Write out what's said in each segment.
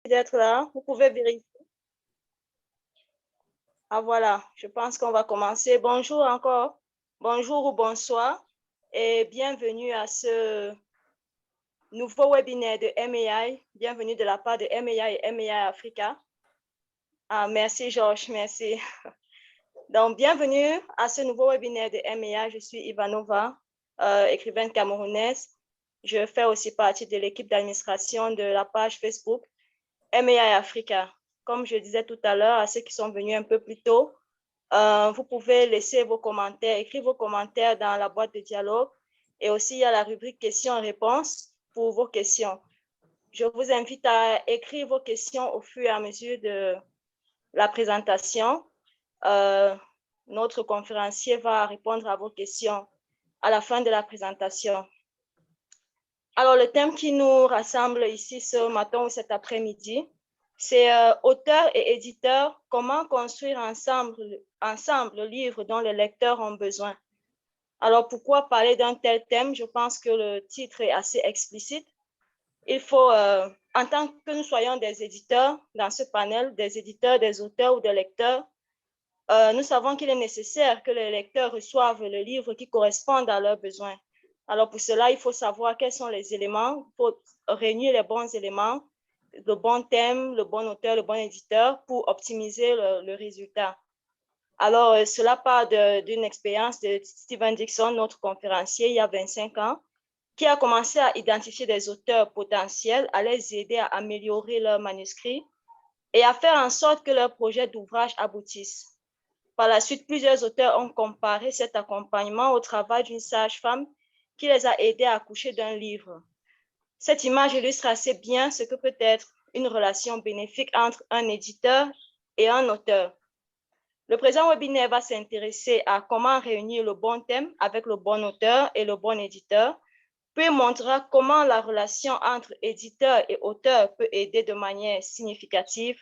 D'être là, vous pouvez vérifier. Ah voilà, je pense qu'on va commencer. Bonjour encore, bonjour ou bonsoir et bienvenue à ce nouveau webinaire de MEI. Bienvenue de la part de MEI et MEI Africa. Ah, merci Georges, merci. Donc, bienvenue à ce nouveau webinaire de MEI. Je suis Ivanova, écrivaine camerounaise. Je fais aussi partie de l'équipe d'administration de la page Facebook MEI Africa. Comme je disais tout à l'heure à ceux qui sont venus un peu plus tôt, vous pouvez laisser vos commentaires, écrire vos commentaires dans la boîte de dialogue. Et aussi, il y a la rubrique questions-réponses pour vos questions. Je vous invite à écrire vos questions au fur et à mesure de la présentation. Notre conférencier va répondre à vos questions à la fin de la présentation. Alors, le thème qui nous rassemble ici ce matin ou cet après-midi, c'est auteurs et éditeurs, comment construire ensemble le livre dont les lecteurs ont besoin. Alors, pourquoi parler d'un tel thème? Je pense que le titre est assez explicite. Il faut, en tant que nous soyons des éditeurs dans ce panel, des éditeurs, des auteurs ou des lecteurs, nous savons qu'il est nécessaire que les lecteurs reçoivent le livre qui correspond à leurs besoins. Alors, pour cela, il faut savoir quels sont les éléments, il faut réunir les bons éléments, le bon thème, le bon auteur, le bon éditeur pour optimiser le résultat. Alors, cela part d'une expérience de Stephen Dixon, notre conférencier, il y a 25 ans, qui a commencé à identifier des auteurs potentiels, à les aider à améliorer leur manuscrit et à faire en sorte que leur projet d'ouvrage aboutisse. Par la suite, plusieurs auteurs ont comparé cet accompagnement au travail d'une sage-femme qui les a aidés à accoucher d'un livre. Cette image illustre assez bien ce que peut être une relation bénéfique entre un éditeur et un auteur. Le présent webinaire va s'intéresser à comment réunir le bon thème avec le bon auteur et le bon éditeur, puis montrera comment la relation entre éditeur et auteur peut aider de manière significative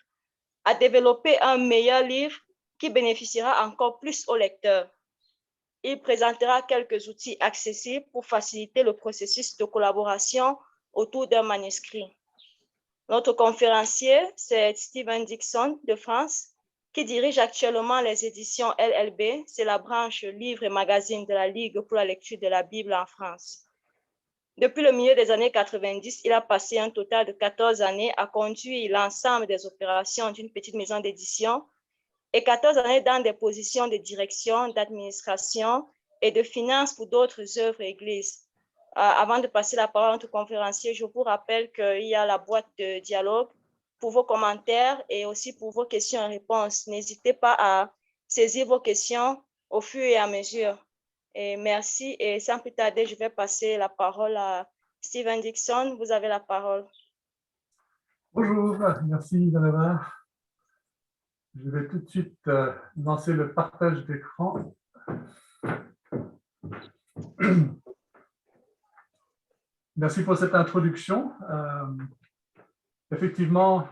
à développer un meilleur livre qui bénéficiera encore plus au lecteur. Il présentera quelques outils accessibles pour faciliter le processus de collaboration autour d'un manuscrit. Notre conférencier, c'est Stephen Dixon de France, qui dirige actuellement les éditions LLB, c'est la branche livres et magazines de la Ligue pour la lecture de la Bible en France. Depuis le milieu des années 90, il a passé un total de 14 années à conduire l'ensemble des opérations d'une petite maison d'édition et 14 années dans des positions de direction, d'administration et de finance pour d'autres œuvres et églises. Avant de passer la parole à notre conférencier, je vous rappelle qu'il y a la boîte de dialogue pour vos commentaires et aussi pour vos questions et réponses. N'hésitez pas à saisir vos questions au fur et à mesure. Et merci. Et sans plus tarder, je vais passer la parole à Stephen Dixon. Vous avez la parole. Bonjour, merci Ivanova. Je vais tout de suite lancer le partage d'écran. Merci pour cette introduction. Effectivement,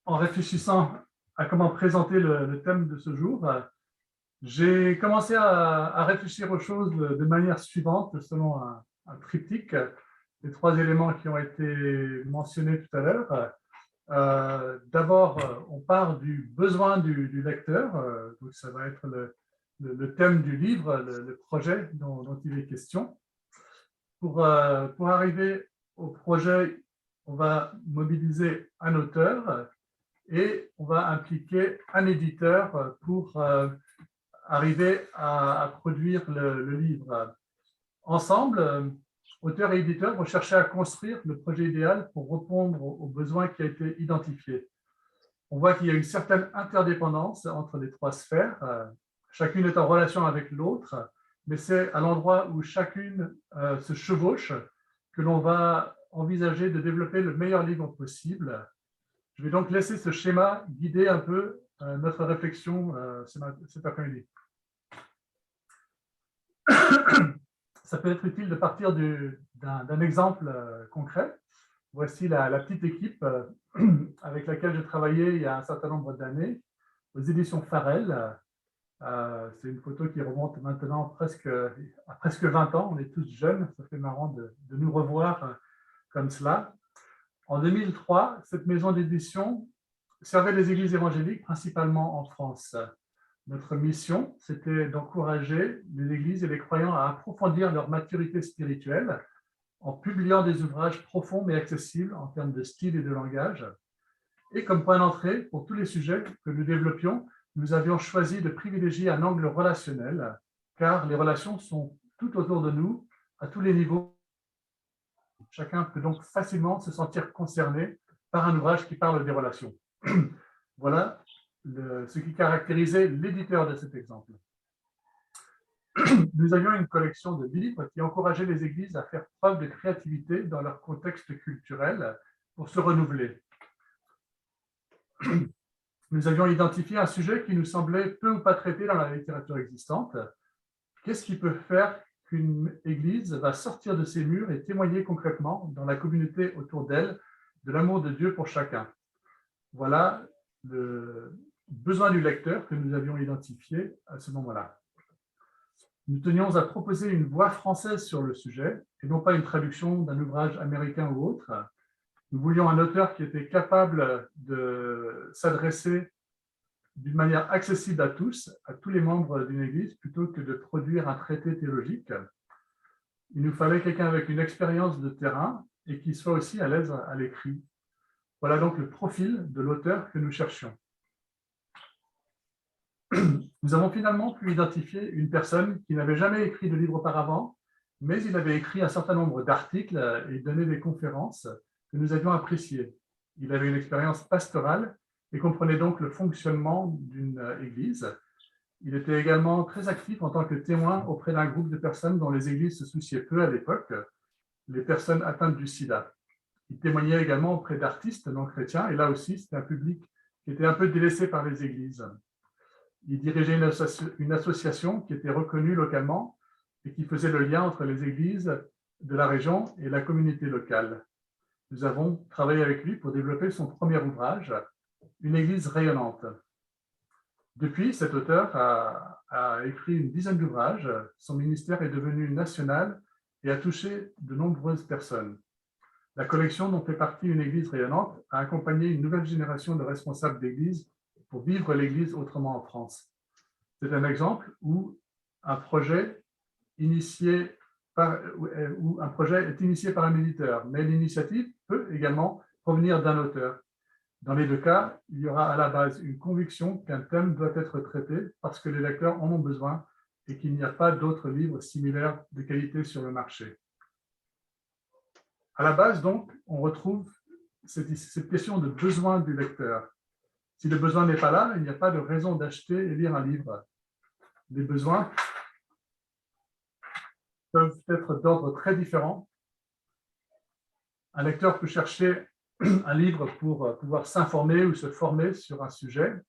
en réfléchissant à comment présenter le thème de ce jour, j'ai commencé à réfléchir aux choses de manière suivante, selon un triptyque, les trois éléments qui ont été mentionnés tout à l'heure. D'abord, on part du besoin du lecteur, donc ça va être le thème du livre, le projet dont il est question. Pour arriver au projet, on va mobiliser un auteur et on va impliquer un éditeur pour arriver à produire le livre. Ensemble, auteurs et éditeurs vont chercher à construire le projet idéal pour répondre aux besoins qui a été identifié. On voit qu'il y a une certaine interdépendance entre les trois sphères. Chacune est en relation avec l'autre, mais c'est à l'endroit où chacune se chevauche que l'on va envisager de développer le meilleur livre possible. Je vais donc laisser ce schéma guider un peu notre réflexion cet après-midi. Ça peut être utile de partir d'un exemple concret. Voici la petite équipe avec laquelle j'ai travaillé il y a un certain nombre d'années aux éditions Farel. C'est une photo qui remonte maintenant à presque 20 ans. On est tous jeunes, ça fait marrant de nous revoir comme cela. En 2003, cette maison d'édition servait les églises évangéliques, principalement en France. Notre mission, c'était d'encourager les églises et les croyants à approfondir leur maturité spirituelle en publiant des ouvrages profonds mais accessibles en termes de style et de langage. Et comme point d'entrée, pour tous les sujets que nous développions, nous avions choisi de privilégier un angle relationnel, car les relations sont tout autour de nous, à tous les niveaux. Chacun peut donc facilement se sentir concerné par un ouvrage qui parle des relations. Voilà ce qui caractérisait l'éditeur de cet exemple. Nous avions une collection de livres qui encourageaient les églises à faire preuve de créativité dans leur contexte culturel pour se renouveler. Nous avions identifié un sujet qui nous semblait peu ou pas traité dans la littérature existante. Qu'est-ce qui peut faire qu'une église va sortir de ses murs et témoigner concrètement dans la communauté autour d'elle de l'amour de Dieu pour chacun? Voilà le besoin du lecteur que nous avions identifié à ce moment-là. Nous tenions à proposer une voix française sur le sujet et non pas une traduction d'un ouvrage américain ou autre. Nous voulions un auteur qui était capable de s'adresser d'une manière accessible à tous les membres d'une église, plutôt que de produire un traité théologique. Il nous fallait quelqu'un avec une expérience de terrain et qui soit aussi à l'aise à l'écrit. Voilà donc le profil de l'auteur que nous cherchions. Nous avons finalement pu identifier une personne qui n'avait jamais écrit de livre auparavant, mais il avait écrit un certain nombre d'articles et donné des conférences que nous avions appréciées. Il avait une expérience pastorale et comprenait donc le fonctionnement d'une église. Il était également très actif en tant que témoin auprès d'un groupe de personnes dont les églises se souciaient peu à l'époque, les personnes atteintes du sida. Il témoignait également auprès d'artistes non chrétiens, et là aussi, c'était un public qui était un peu délaissé par les églises. Il dirigeait une association qui était reconnue localement et qui faisait le lien entre les églises de la région et la communauté locale. Nous avons travaillé avec lui pour développer son premier ouvrage, Une église rayonnante. Depuis, cet auteur a écrit une dizaine d'ouvrages. Son ministère est devenu national et a touché de nombreuses personnes. La collection dont fait partie Une église rayonnante a accompagné une nouvelle génération de responsables d'église pour vivre l'église autrement en France. C'est un exemple où un projet est initié par un éditeur, mais l'initiative peut également provenir d'un auteur. Dans les deux cas, il y aura à la base une conviction qu'un thème doit être traité parce que les lecteurs en ont besoin et qu'il n'y a pas d'autres livres similaires de qualité sur le marché. À la base, donc, on retrouve cette question de besoin du lecteur. Si le besoin n'est pas là, il n'y a pas de raison d'acheter et lire un livre. Les besoins peuvent être d'ordre très différent. Un lecteur peut chercher un livre pour pouvoir s'informer ou se former sur un sujet,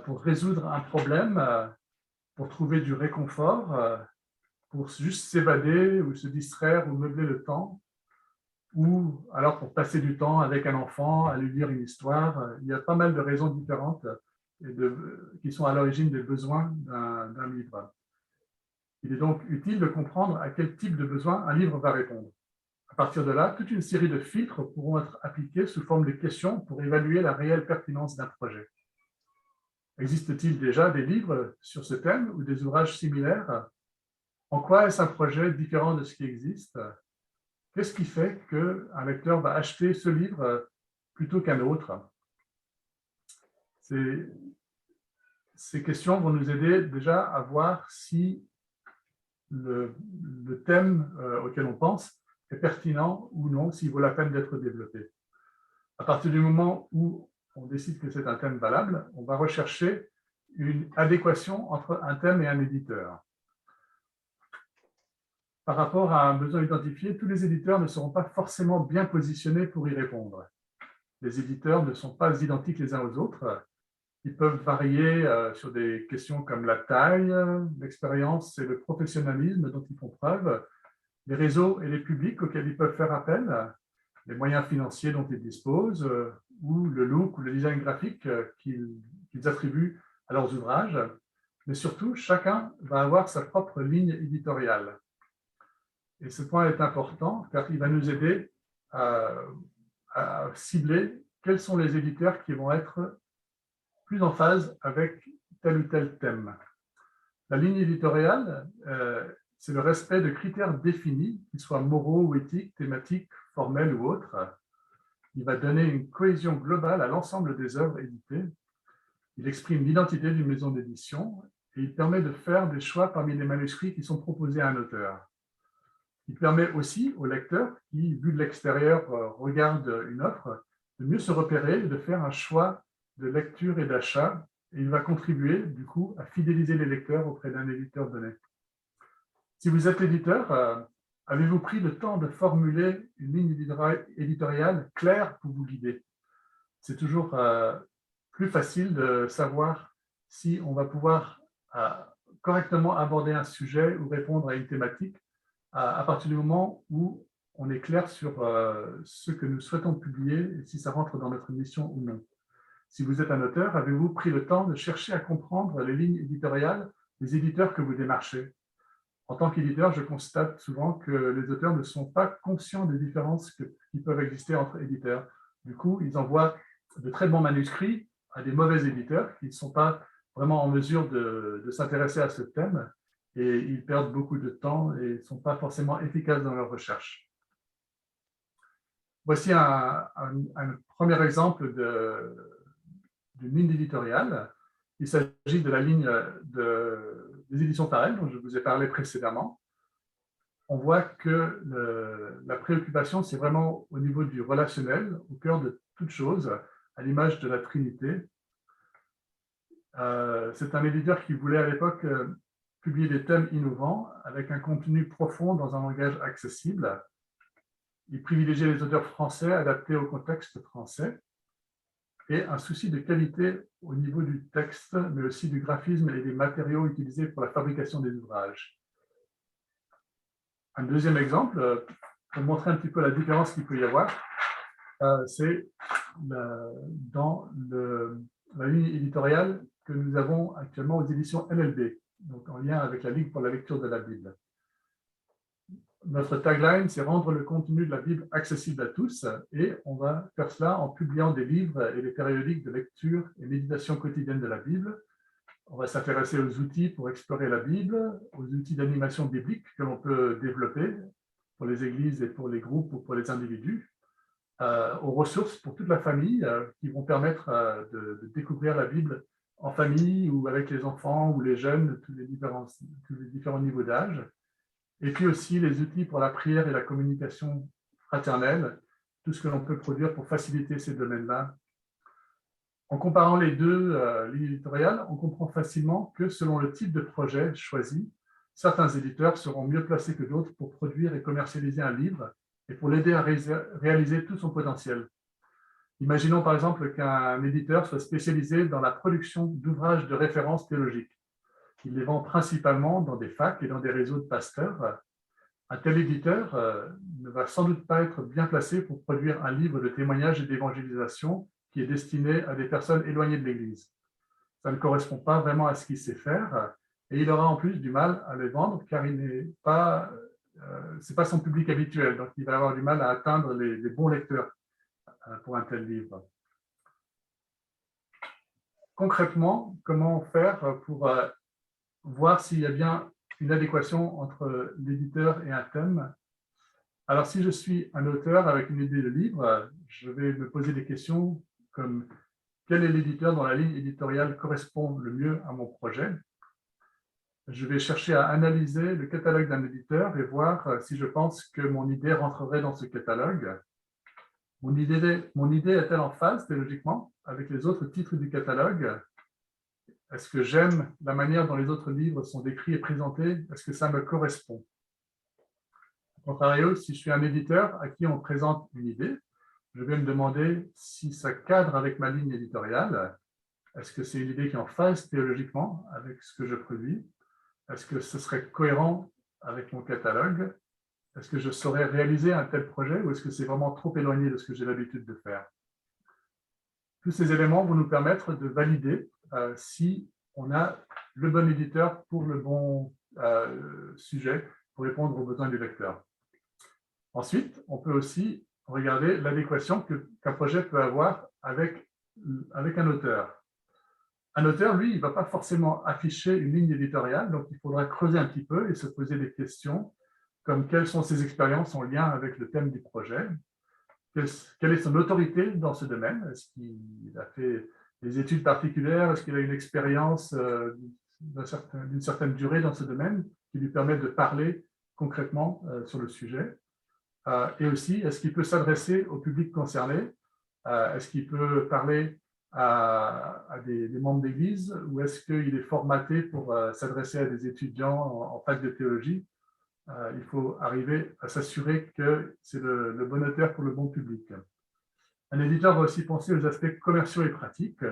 pour résoudre un problème, pour trouver du réconfort, pour juste s'évader ou se distraire ou meubler le temps, ou alors pour passer du temps avec un enfant, à lui lire une histoire. Il y a pas mal de raisons différentes qui sont à l'origine des besoins d'un livre. Il est donc utile de comprendre à quel type de besoin un livre va répondre. À partir de là, toute une série de filtres pourront être appliqués sous forme de questions pour évaluer la réelle pertinence d'un projet. Existe-t-il déjà des livres sur ce thème ou des ouvrages similaires? En quoi est-ce un projet différent de ce qui existe? Qu'est-ce qui fait qu'un lecteur va acheter ce livre plutôt qu'un autre? Ces questions vont nous aider déjà à voir si le thème auquel on pense est pertinent ou non, s'il vaut la peine d'être développé. À partir du moment où on décide que c'est un thème valable, on va rechercher une adéquation entre un thème et un éditeur. Par rapport à un besoin identifié, tous les éditeurs ne seront pas forcément bien positionnés pour y répondre. Les éditeurs ne sont pas identiques les uns aux autres. Ils peuvent varier sur des questions comme la taille, l'expérience et le professionnalisme dont ils font preuve, les réseaux et les publics auxquels ils peuvent faire appel, les moyens financiers dont ils disposent, ou le look ou le design graphique qu'ils attribuent à leurs ouvrages. Mais surtout, chacun va avoir sa propre ligne éditoriale. Et ce point est important car il va nous aider à cibler quels sont les éditeurs qui vont être plus en phase avec tel ou tel thème. La ligne éditoriale, c'est le respect de critères définis, qu'ils soient moraux ou éthiques, thématiques, formels ou autres. Il va donner une cohésion globale à l'ensemble des œuvres éditées. Il exprime l'identité d'une maison d'édition et il permet de faire des choix parmi les manuscrits qui sont proposés à un auteur. Il permet aussi au lecteur qui, vu de l'extérieur, regarde une offre, de mieux se repérer et de faire un choix de lecture et d'achat. Et il va contribuer, du coup, à fidéliser les lecteurs auprès d'un éditeur donné. Si vous êtes éditeur, avez-vous pris le temps de formuler une ligne éditoriale claire pour vous guider? C'est toujours plus facile de savoir si on va pouvoir correctement aborder un sujet ou répondre à une thématique à partir du moment où on est clair sur ce que nous souhaitons publier et si ça rentre dans notre mission ou non. Si vous êtes un auteur, avez-vous pris le temps de chercher à comprendre les lignes éditoriales des éditeurs que vous démarchez? En tant qu'éditeur, je constate souvent que les auteurs ne sont pas conscients des différences qui peuvent exister entre éditeurs. Du coup, ils envoient de très bons manuscrits à des mauvais éditeurs qui ne sont pas vraiment en mesure de s'intéresser à ce thème et ils perdent beaucoup de temps et ne sont pas forcément efficaces dans leur recherche. Voici un premier exemple d'une ligne éditoriale. Il s'agit de la ligne des éditions Farel, dont je vous ai parlé précédemment. On voit que la préoccupation, c'est vraiment au niveau du relationnel, au cœur de toute chose, à l'image de la Trinité. C'est un éditeur qui voulait à l'époque publier des thèmes innovants avec un contenu profond dans un langage accessible. Il privilégiait les auteurs français adaptés au contexte français et un souci de qualité au niveau du texte, mais aussi du graphisme et des matériaux utilisés pour la fabrication des ouvrages. Un deuxième exemple, pour montrer un petit peu la différence qu'il peut y avoir, c'est dans la ligne éditoriale que nous avons actuellement aux éditions LLB, donc en lien avec la Ligue pour la lecture de la Bible. Notre tagline, c'est rendre le contenu de la Bible accessible à tous et on va faire cela en publiant des livres et des périodiques de lecture et méditation quotidienne de la Bible. On va s'intéresser aux outils pour explorer la Bible, aux outils d'animation biblique que l'on peut développer pour les églises et pour les groupes ou pour les individus, aux ressources pour toute la famille qui vont permettre de découvrir la Bible en famille ou avec les enfants ou les jeunes, tous les différents niveaux d'âge. Et puis aussi les outils pour la prière et la communication fraternelle, tout ce que l'on peut produire pour faciliter ces domaines-là. En comparant les deux lignes éditoriales, on comprend facilement que selon le type de projet choisi, certains éditeurs seront mieux placés que d'autres pour produire et commercialiser un livre et pour l'aider à réaliser tout son potentiel. Imaginons par exemple qu'un éditeur soit spécialisé dans la production d'ouvrages de référence théologiques. Il les vend principalement dans des facs et dans des réseaux de pasteurs. Un tel éditeur ne va sans doute pas être bien placé pour produire un livre de témoignage et d'évangélisation qui est destiné à des personnes éloignées de l'Église. Ça ne correspond pas vraiment à ce qu'il sait faire et il aura en plus du mal à les vendre car il n'est pas, c'est pas son public habituel, donc il va avoir du mal à atteindre les bons lecteurs pour un tel livre. Concrètement, comment faire pour voir s'il y a bien une adéquation entre l'éditeur et un thème? Alors, si je suis un auteur avec une idée de livre, je vais me poser des questions comme quel est l'éditeur dont la ligne éditoriale correspond le mieux à mon projet? Je vais chercher à analyser le catalogue d'un éditeur et voir si je pense que mon idée rentrerait dans ce catalogue. Mon idée est-elle en phase théologiquement avec les autres titres du catalogue? Est-ce que j'aime la manière dont les autres livres sont décrits et présentés? Est-ce que ça me correspond? A contrario, si je suis un éditeur à qui on présente une idée, je vais me demander si ça cadre avec ma ligne éditoriale. Est-ce que c'est une idée qui est en phase théologiquement avec ce que je produis? Est-ce que ce serait cohérent avec mon catalogue? Est-ce que je saurais réaliser un tel projet ou est-ce que c'est vraiment trop éloigné de ce que j'ai l'habitude de faire? Tous ces éléments vont nous permettre de valider si on a le bon éditeur pour le bon sujet pour répondre aux besoins du lecteur. Ensuite, on peut aussi regarder l'adéquation qu'un projet peut avoir avec un auteur. Un auteur, lui, il ne va pas forcément afficher une ligne éditoriale, donc il faudra creuser un petit peu et se poser des questions comme quelles sont ses expériences en lien avec le thème du projet, quelle est son autorité dans ce domaine, est-ce qu'il a fait des études particulières, est-ce qu'il a une expérience d'une certaine durée dans ce domaine qui lui permet de parler concrètement sur le sujet, et aussi, est-ce qu'il peut s'adresser au public concerné, est-ce qu'il peut parler à des membres d'église, ou est-ce qu'il est formaté pour s'adresser à des étudiants en fac de théologie? Il faut arriver à s'assurer que c'est le bon auteur pour le bon public. Un éditeur va aussi penser aux aspects commerciaux et pratiques.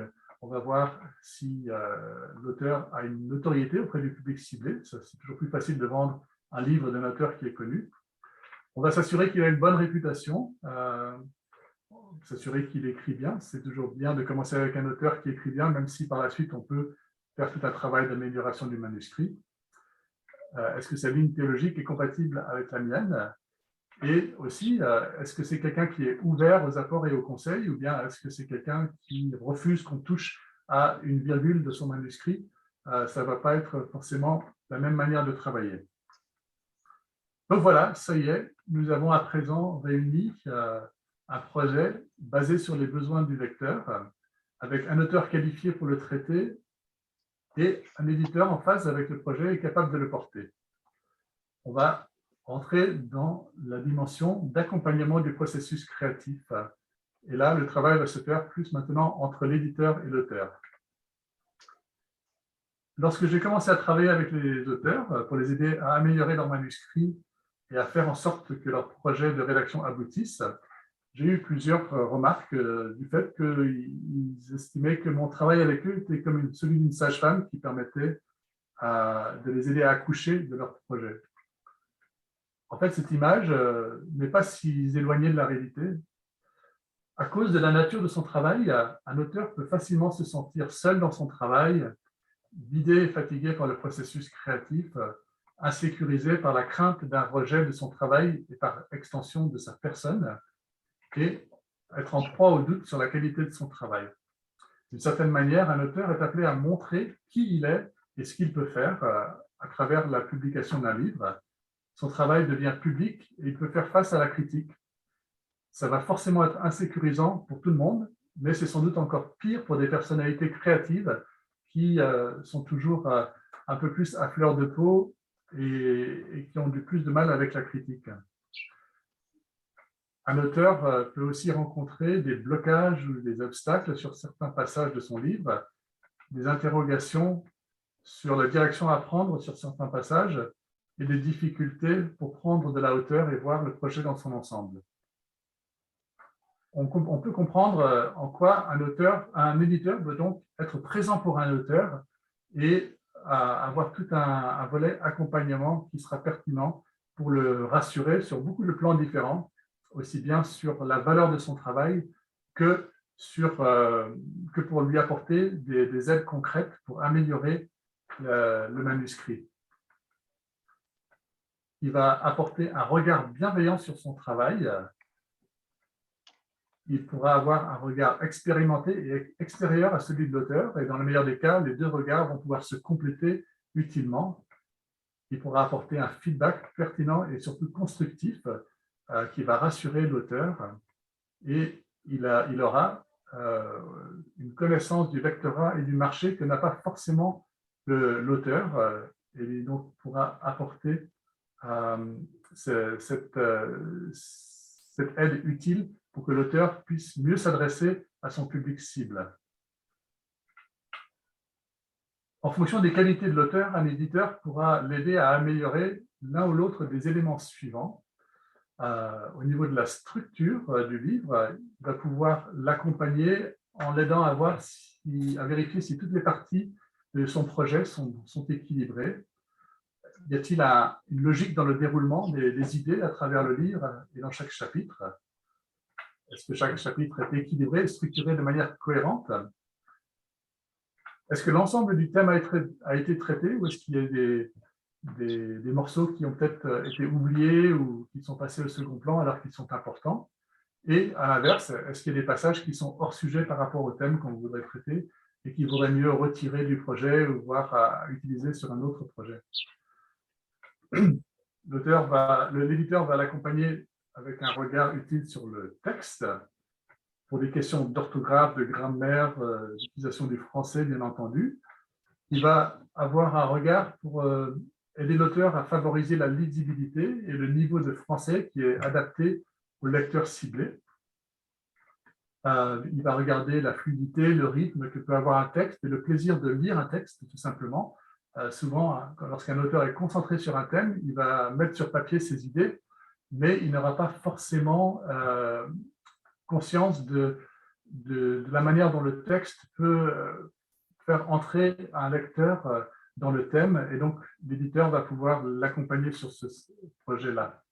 On va voir si l'auteur a une notoriété auprès du public ciblé. C'est toujours plus facile de vendre un livre d'un auteur qui est connu. On va s'assurer qu'il a une bonne réputation, s'assurer qu'il écrit bien. C'est toujours bien de commencer avec un auteur qui écrit bien, même si par la suite on peut faire tout un travail d'amélioration du manuscrit. Est-ce que sa ligne théologique est compatible avec la mienne? Et aussi, est-ce que c'est quelqu'un qui est ouvert aux apports et aux conseils, ou bien est-ce que c'est quelqu'un qui refuse qu'on touche à une virgule de son manuscrit? Ça ne va pas être forcément la même manière de travailler. Donc voilà, ça y est, nous avons à présent réuni un projet basé sur les besoins du lecteur, avec un auteur qualifié pour le traiter et un éditeur en phase avec le projet et capable de le porter. On va entrer dans la dimension d'accompagnement du processus créatif. Et là, le travail va se faire plus maintenant entre l'éditeur et l'auteur. Lorsque j'ai commencé à travailler avec les auteurs pour les aider à améliorer leur manuscrit et à faire en sorte que leur projet de rédaction aboutisse, j'ai eu plusieurs remarques du fait qu'ils estimaient que mon travail avec eux était comme celui d'une sage-femme qui permettait de les aider à accoucher de leur projet. En fait, cette image n'est pas si éloignée de la réalité. À cause de la nature de son travail, un auteur peut facilement se sentir seul dans son travail, vidé et fatigué par le processus créatif, insécurisé par la crainte d'un rejet de son travail et par extension de sa personne, et être en proie au doute sur la qualité de son travail. D'une certaine manière, un auteur est appelé à montrer qui il est et ce qu'il peut faire à travers la publication d'un livre. Son travail devient public et il peut faire face à la critique. Ça va forcément être insécurisant pour tout le monde, mais c'est sans doute encore pire pour des personnalités créatives qui sont toujours un peu plus à fleur de peau et qui ont du plus de mal avec la critique. Un auteur peut aussi rencontrer des blocages ou des obstacles sur certains passages de son livre, des interrogations sur la direction à prendre sur certains passages et des difficultés pour prendre de la hauteur et voir le projet dans son ensemble. On peut comprendre en quoi un éditeur doit donc être présent pour un auteur et avoir tout un volet accompagnement qui sera pertinent pour le rassurer sur beaucoup de plans différents, aussi bien sur la valeur de son travail que pour lui apporter des aides concrètes pour améliorer le manuscrit. Il va apporter un regard bienveillant sur son travail. Il pourra avoir un regard expérimenté et extérieur à celui de l'auteur, et dans le meilleur des cas, les deux regards vont pouvoir se compléter utilement. Il pourra apporter un feedback pertinent et surtout constructif qui va rassurer l'auteur, et il aura une connaissance du lectorat et du marché que n'a pas forcément l'auteur, et donc pourra apporter cette aide utile pour que l'auteur puisse mieux s'adresser à son public cible. En fonction des qualités de l'auteur, un éditeur pourra l'aider à améliorer l'un ou l'autre des éléments suivants. Au niveau de la structure du livre, il va pouvoir l'accompagner en l'aidant à vérifier si toutes les parties de son projet sont équilibrées. Y a-t-il une logique dans le déroulement des idées à travers le livre et dans chaque chapitre? Est-ce que chaque chapitre est équilibré et structuré de manière cohérente? Est-ce que l'ensemble du thème a été traité, ou est-ce qu'il y a des morceaux qui ont peut-être été oubliés ou qui sont passés au second plan alors qu'ils sont importants? Et à l'inverse, est-ce qu'il y a des passages qui sont hors sujet par rapport au thème qu'on voudrait traiter et qu'il vaudrait mieux retirer du projet ou voir à utiliser sur un autre projet. L'éditeur va l'accompagner avec un regard utile sur le texte, pour des questions d'orthographe, de grammaire, d'utilisation du français, bien entendu. Il va avoir un regard pour aider l'auteur à favoriser la lisibilité et le niveau de français qui est adapté au lecteur ciblé. Il va regarder la fluidité, le rythme que peut avoir un texte et le plaisir de lire un texte, tout simplement. Souvent, lorsqu'un auteur est concentré sur un thème, il va mettre sur papier ses idées, mais il n'aura pas forcément conscience de la manière dont le texte peut faire entrer un lecteur dans le thème, et donc l'éditeur va pouvoir l'accompagner sur ce projet-là.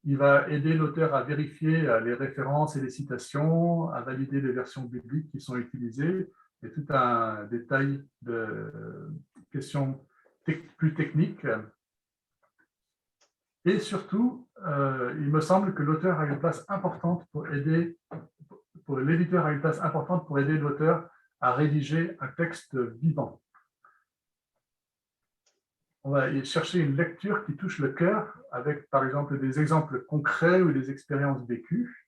Il va aider l'auteur à vérifier les références et les citations, à valider les versions bibliques qui sont utilisées, et tout un détail de questions plus techniques. Et surtout, il me semble que l'auteur a une place importante l'éditeur a une place importante pour aider l'auteur à rédiger un texte vivant. On va chercher une lecture qui touche le cœur avec, par exemple, des exemples concrets ou des expériences vécues.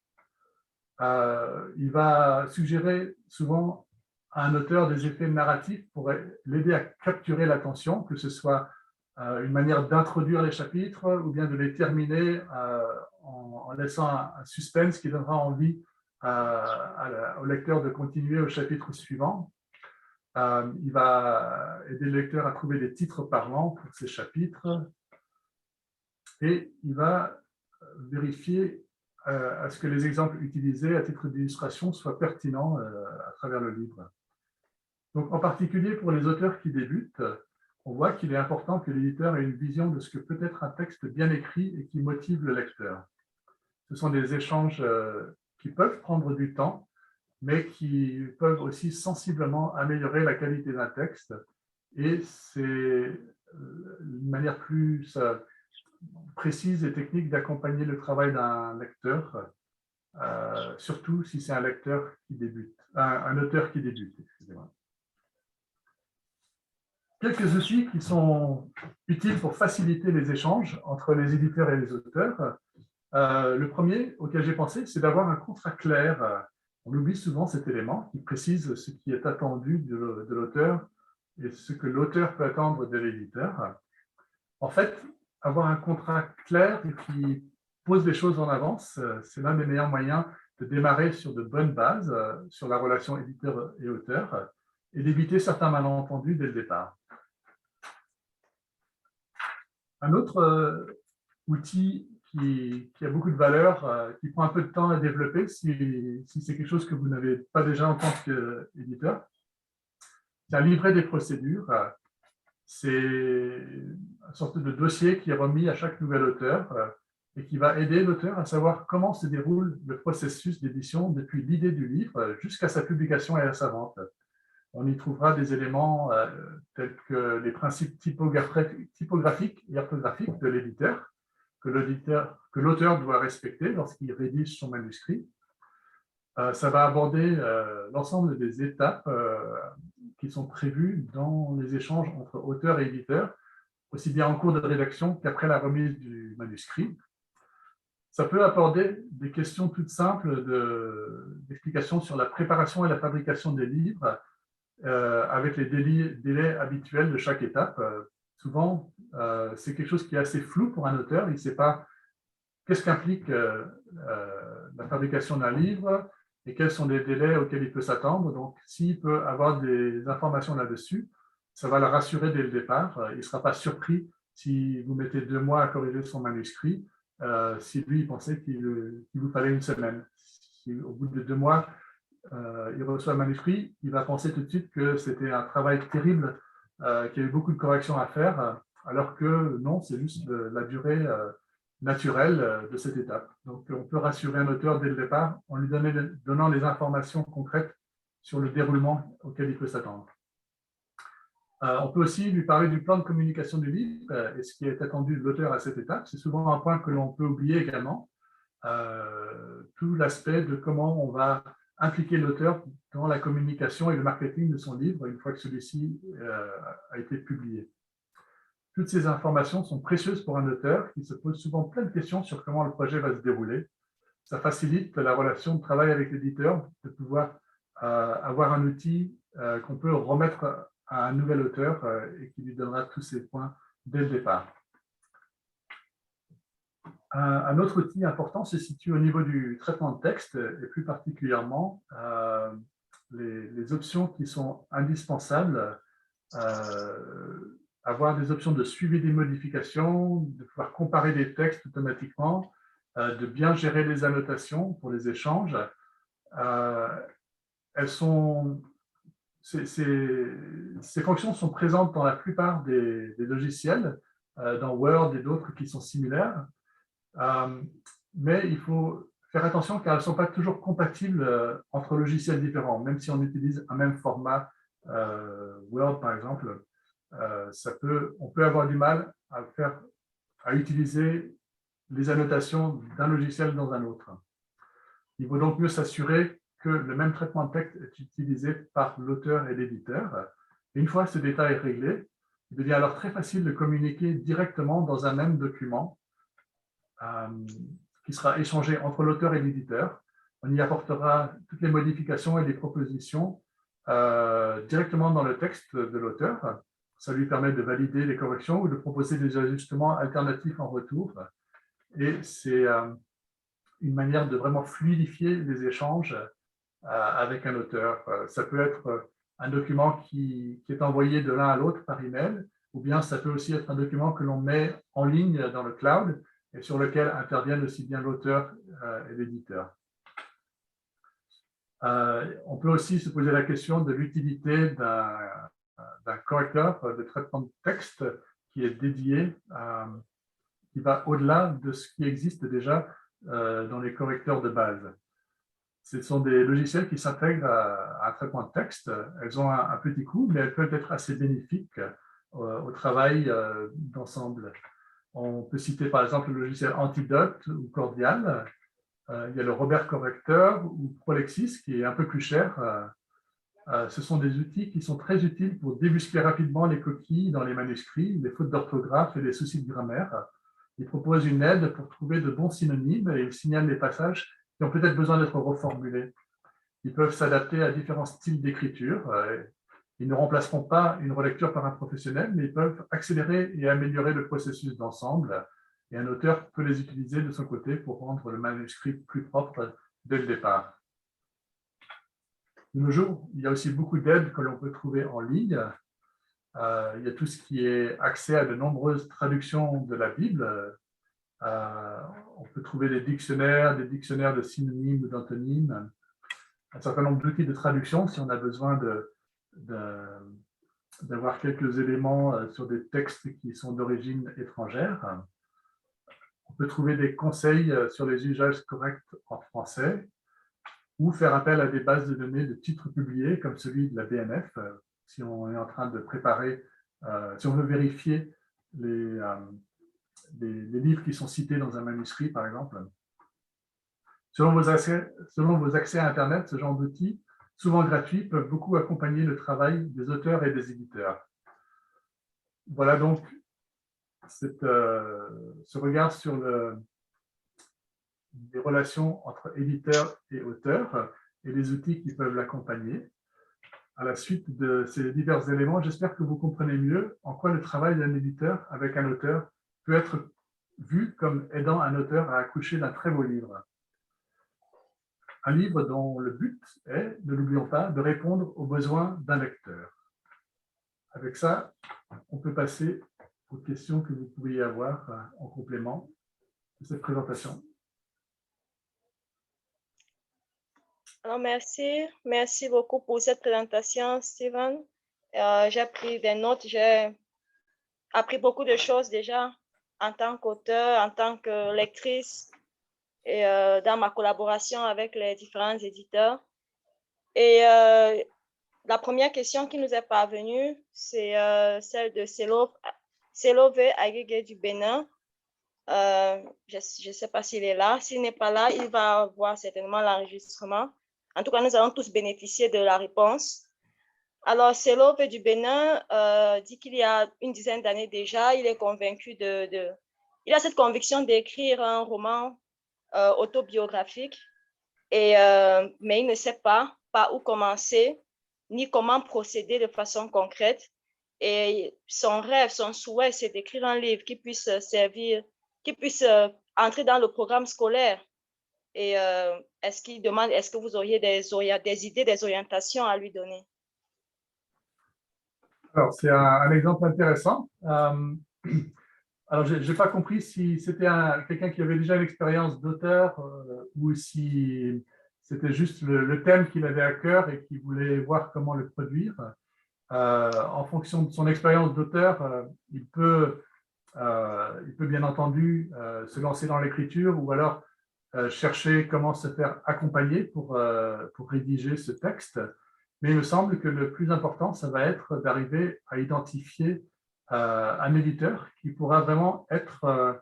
Il va suggérer souvent à un auteur des effets narratifs pour l'aider à capturer l'attention, que ce soit une manière d'introduire les chapitres ou bien de les terminer en laissant un suspense qui donnera envie au lecteur de continuer au chapitre suivant. Il va aider le lecteur à trouver des titres parlants pour ces chapitres et il va vérifier à ce que les exemples utilisés à titre d'illustration soient pertinents à travers le livre. Donc, en particulier pour les auteurs qui débutent, on voit qu'il est important que l'éditeur ait une vision de ce que peut être un texte bien écrit et qui motive le lecteur. Ce sont des échanges qui peuvent prendre du temps, mais qui peuvent aussi sensiblement améliorer la qualité d'un texte. Et c'est une manière plus précise et technique d'accompagner le travail d'un lecteur, surtout si c'est un lecteur qui débute, un auteur qui débute, excusez-moi. Quelques outils qui sont utiles pour faciliter les échanges entre les éditeurs et les auteurs. Le premier auquel j'ai pensé, c'est d'avoir un contrat clair. On oublie souvent cet élément qui précise ce qui est attendu de l'auteur et ce que l'auteur peut attendre de l'éditeur. En fait, avoir un contrat clair qui pose les choses en avance, c'est l'un des meilleurs moyens de démarrer sur de bonnes bases, sur la relation éditeur et auteur, et d'éviter certains malentendus dès le départ. Un autre outil qui a beaucoup de valeur, qui prend un peu de temps à développer si c'est quelque chose que vous n'avez pas déjà en tant qu'éditeur. C'est un livret des procédures. C'est une sorte de dossier qui est remis à chaque nouvel auteur et qui va aider l'auteur à savoir comment se déroule le processus d'édition depuis l'idée du livre jusqu'à sa publication et à sa vente. On y trouvera des éléments tels que les principes typographiques et orthographiques de l'éditeur, que l'auteur doit respecter lorsqu'il rédige son manuscrit. Ça va aborder l'ensemble des étapes qui sont prévues dans les échanges entre auteur et éditeur, aussi bien en cours de rédaction qu'après la remise du manuscrit. Ça peut aborder des questions toutes simples d'explication sur la préparation et la fabrication des livres, avec les délais habituels de chaque étape. Souvent, c'est quelque chose qui est assez flou pour un auteur. Il ne sait pas qu'est-ce qu'implique la fabrication d'un livre et quels sont les délais auxquels il peut s'attendre. Donc, s'il peut avoir des informations là-dessus, ça va le rassurer dès le départ. Il ne sera pas surpris si vous mettez 2 mois à corriger son manuscrit, si lui, il pensait qu'il vous fallait une semaine. Si au bout de 2 mois, il reçoit le manuscrit, il va penser tout de suite que c'était un travail terrible, qu'il y avait beaucoup de corrections à faire, alors que non, c'est juste la durée naturelle de cette étape. Donc, on peut rassurer un auteur dès le départ en lui donnant les informations concrètes sur le déroulement auquel il peut s'attendre. On peut aussi lui parler du plan de communication du livre et ce qui est attendu de l'auteur à cette étape. C'est souvent un point que l'on peut oublier également. tout l'aspect de comment on va impliquer l'auteur dans la communication et le marketing de son livre une fois que celui-ci a été publié. Toutes ces informations sont précieuses pour un auteur qui se pose souvent plein de questions sur comment le projet va se dérouler. Ça facilite la relation de travail avec l'éditeur, de pouvoir avoir un outil qu'on peut remettre à un nouvel auteur et qui lui donnera tous ces points dès le départ. Un autre outil important se situe au niveau du traitement de texte et plus particulièrement les options qui sont indispensables, avoir des options de suivi des modifications, de pouvoir comparer des textes automatiquement, de bien gérer les annotations pour les échanges. Ces fonctions sont présentes dans la plupart des logiciels, dans Word et d'autres qui sont similaires. Mais il faut faire attention car elles ne sont pas toujours compatibles entre logiciels différents. Même si on utilise un même format, Word par exemple, on peut avoir du mal à utiliser les annotations d'un logiciel dans un autre. Il vaut donc mieux s'assurer que le même traitement de texte est utilisé par l'auteur et l'éditeur. Une fois ce détail réglé, il devient alors très facile de communiquer directement dans un même document qui sera échangé entre l'auteur et l'éditeur. On y apportera toutes les modifications et les propositions directement dans le texte de l'auteur. Ça lui permet de valider les corrections ou de proposer des ajustements alternatifs en retour. Et c'est une manière de vraiment fluidifier les échanges avec un auteur. Ça peut être un document qui est envoyé de l'un à l'autre par email, ou bien ça peut aussi être un document que l'on met en ligne dans le cloud et sur lequel interviennent aussi bien l'auteur et l'éditeur. On peut aussi se poser la question de l'utilité d'un correcteur de traitement de texte qui est dédié, qui va au-delà de ce qui existe déjà dans les correcteurs de base. Ce sont des logiciels qui s'intègrent à un traitement de texte. Elles ont un petit coût, mais elles peuvent être assez bénéfiques au travail d'ensemble. On peut citer par exemple le logiciel Antidote ou Cordial. Il y a le Robert Correcteur ou Prolexis qui est un peu plus cher. Ce sont des outils qui sont très utiles pour débusquer rapidement les coquilles dans les manuscrits, les fautes d'orthographe et les soucis de grammaire. Ils proposent une aide pour trouver de bons synonymes et ils signalent les passages qui ont peut-être besoin d'être reformulés. Ils peuvent s'adapter à différents styles d'écriture. Ils ne remplaceront pas une relecture par un professionnel, mais ils peuvent accélérer et améliorer le processus d'ensemble. Et un auteur peut les utiliser de son côté pour rendre le manuscrit plus propre dès le départ. De nos jours, il y a aussi beaucoup d'aides que l'on peut trouver en ligne. Il y a tout ce qui est accès à de nombreuses traductions de la Bible. On peut trouver des dictionnaires de synonymes ou d'antonymes, un certain nombre d'outils de traduction si on a besoin d'avoir quelques éléments sur des textes qui sont d'origine étrangère. On peut trouver des conseils sur les usages corrects en français ou faire appel à des bases de données de titres publiés comme celui de la BNF si on est en train de préparer, si on veut vérifier les livres qui sont cités dans un manuscrit, par exemple. Selon vos accès à Internet, ce genre d'outils, souvent gratuits, peuvent beaucoup accompagner le travail des auteurs et des éditeurs. Voilà donc ce regard sur les relations entre éditeurs et auteurs et les outils qui peuvent l'accompagner. À la suite de ces divers éléments, j'espère que vous comprenez mieux en quoi le travail d'un éditeur avec un auteur peut être vu comme aidant un auteur à accoucher d'un très beau livre. Un livre dont le but est, ne l'oublions pas, de répondre aux besoins d'un lecteur. Avec ça, on peut passer aux questions que vous pourriez avoir en complément de cette présentation. Alors, merci beaucoup pour cette présentation, Steven. J'ai pris des notes, j'ai appris beaucoup de choses déjà en tant qu'auteur, en tant que lectrice et dans ma collaboration avec les différents éditeurs. Et la première question qui nous est parvenue, c'est celle de Selove Agege du Bénin. Je ne sais pas s'il est là. S'il n'est pas là, il va voir certainement l'enregistrement. En tout cas, nous allons tous bénéficier de la réponse. Alors, Selove du Bénin dit qu'il y a une dizaine d'années déjà, il est convaincu il a cette conviction d'écrire un roman autobiographique, mais il ne sait pas par où commencer, ni comment procéder de façon concrète. Et son rêve, son souhait, c'est d'écrire un livre qui puisse servir, qui puisse entrer dans le programme scolaire. Et est-ce qu'il demande, est-ce que vous auriez des idées, des orientations à lui donner? Alors, c'est un exemple intéressant. Alors, je n'ai pas compris si c'était quelqu'un qui avait déjà une expérience d'auteur ou si c'était juste le thème qu'il avait à cœur et qu'il voulait voir comment le produire. En fonction de son expérience d'auteur, il peut bien entendu se lancer dans l'écriture ou alors chercher comment se faire accompagner pour rédiger ce texte. Mais il me semble que le plus important, ça va être d'arriver à identifier un éditeur qui pourra vraiment être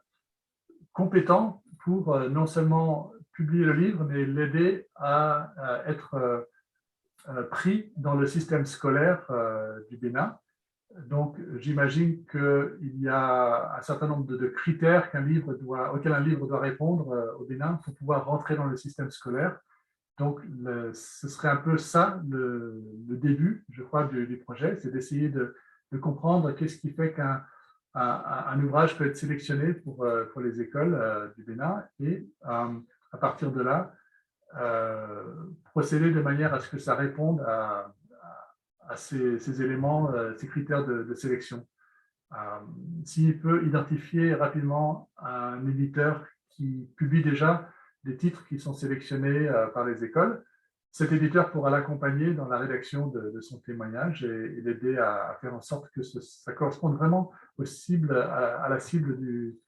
compétent pour non seulement publier le livre, mais l'aider à être pris dans le système scolaire du Bénin. Donc, j'imagine qu'il y a un certain nombre de critères auxquels un livre doit répondre au Bénin pour pouvoir rentrer dans le système scolaire. Donc, ce serait un peu ça le début, je crois, du projet, c'est d'essayer de comprendre qu'est-ce qui fait qu'un ouvrage peut être sélectionné pour les écoles du Bénin et à partir de là, procéder de manière à ce que ça réponde à ces éléments, ces critères de sélection. S'il peut identifier rapidement un éditeur qui publie déjà des titres qui sont sélectionnés par les écoles, cet éditeur pourra l'accompagner dans la rédaction de son témoignage et l'aider à faire en sorte que ça corresponde vraiment à la cible du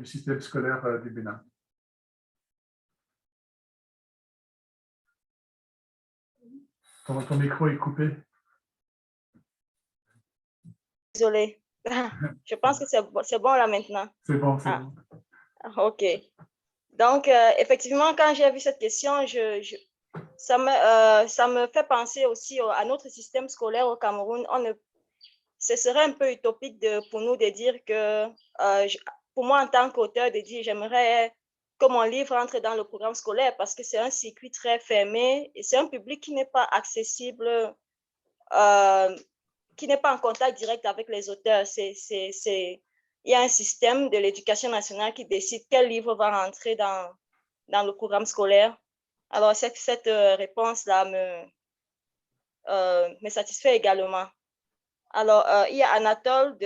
système scolaire du Bénin. Ton micro est coupé. Désolée. Je pense que c'est bon là maintenant. C'est bon, c'est bon. OK. Donc, effectivement, quand j'ai vu cette question, ça me fait penser aussi à notre système scolaire au Cameroun. Ce serait un peu utopique pour nous de dire que, pour moi en tant qu'auteur, de dire j'aimerais que mon livre entre dans le programme scolaire parce que c'est un circuit très fermé et c'est un public qui n'est pas accessible, qui n'est pas en contact direct avec les auteurs. Il y a un système de l'éducation nationale qui décide quel livre va rentrer dans le programme scolaire. Alors, cette réponse-là me satisfait également. Alors, il y a Anatole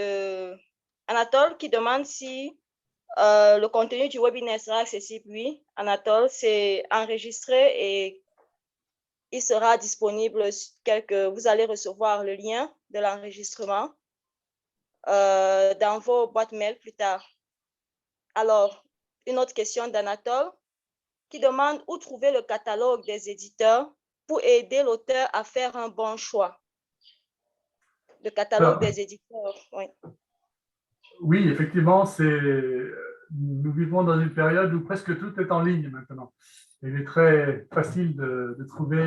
qui demande si le contenu du webinaire sera accessible. Oui, Anatole, c'est enregistré et il sera disponible. Vous allez recevoir le lien de l'enregistrement dans vos boîtes mail plus tard. Alors, une autre question d'Anatole qui demande où trouver le catalogue des éditeurs pour aider l'auteur à faire un bon choix. Le catalogue des éditeurs, oui. Oui, effectivement, nous vivons dans une période où presque tout est en ligne maintenant. Il est très facile de trouver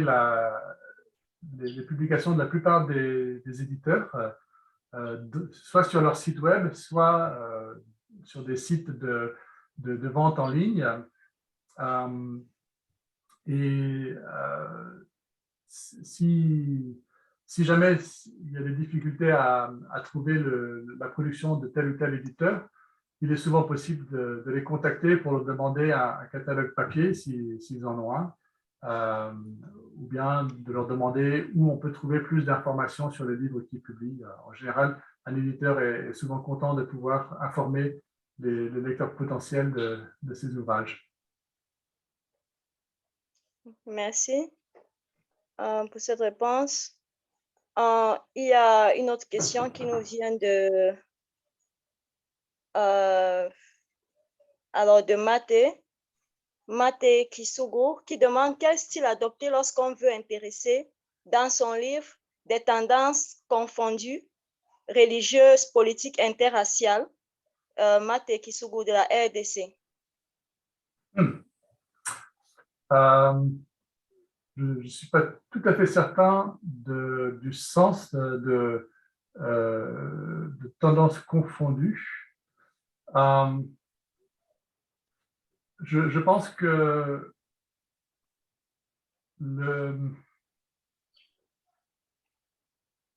les publications de la plupart des éditeurs, soit sur leur site web, soit sur des sites de vente en ligne. Et si jamais il y a des difficultés à trouver la production de tel ou tel éditeur, il est souvent possible de les contacter pour leur demander un catalogue papier s'ils en ont un, ou bien de leur demander où on peut trouver plus d'informations sur les livres qu'ils publient. En général, un éditeur est souvent content de pouvoir informer les lecteurs potentiels de ces ouvrages. Merci pour cette réponse. Il y a une autre question qui nous vient de Mate Kisugo, qui demande quel style adopter lorsqu'on veut intéresser dans son livre des tendances confondues, religieuses, politiques, interraciales, Mate Kisugu de la RDC. Je ne suis pas tout à fait certain du sens de tendances confondues. Je pense que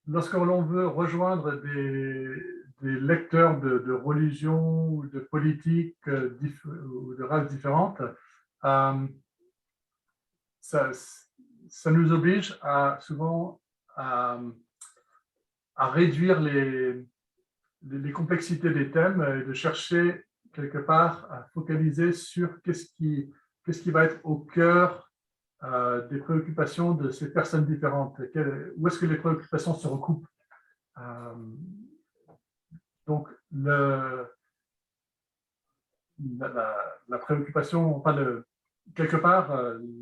lorsque l'on veut rejoindre des lecteurs de religions ou de politiques ou de races différentes, ça nous oblige souvent à réduire les complexités des thèmes et de chercher quelque part à focaliser sur qu'est-ce qui va être au cœur des préoccupations de ces personnes différentes. Où est-ce que les préoccupations se recoupent? Donc, la préoccupation, enfin, quelque part,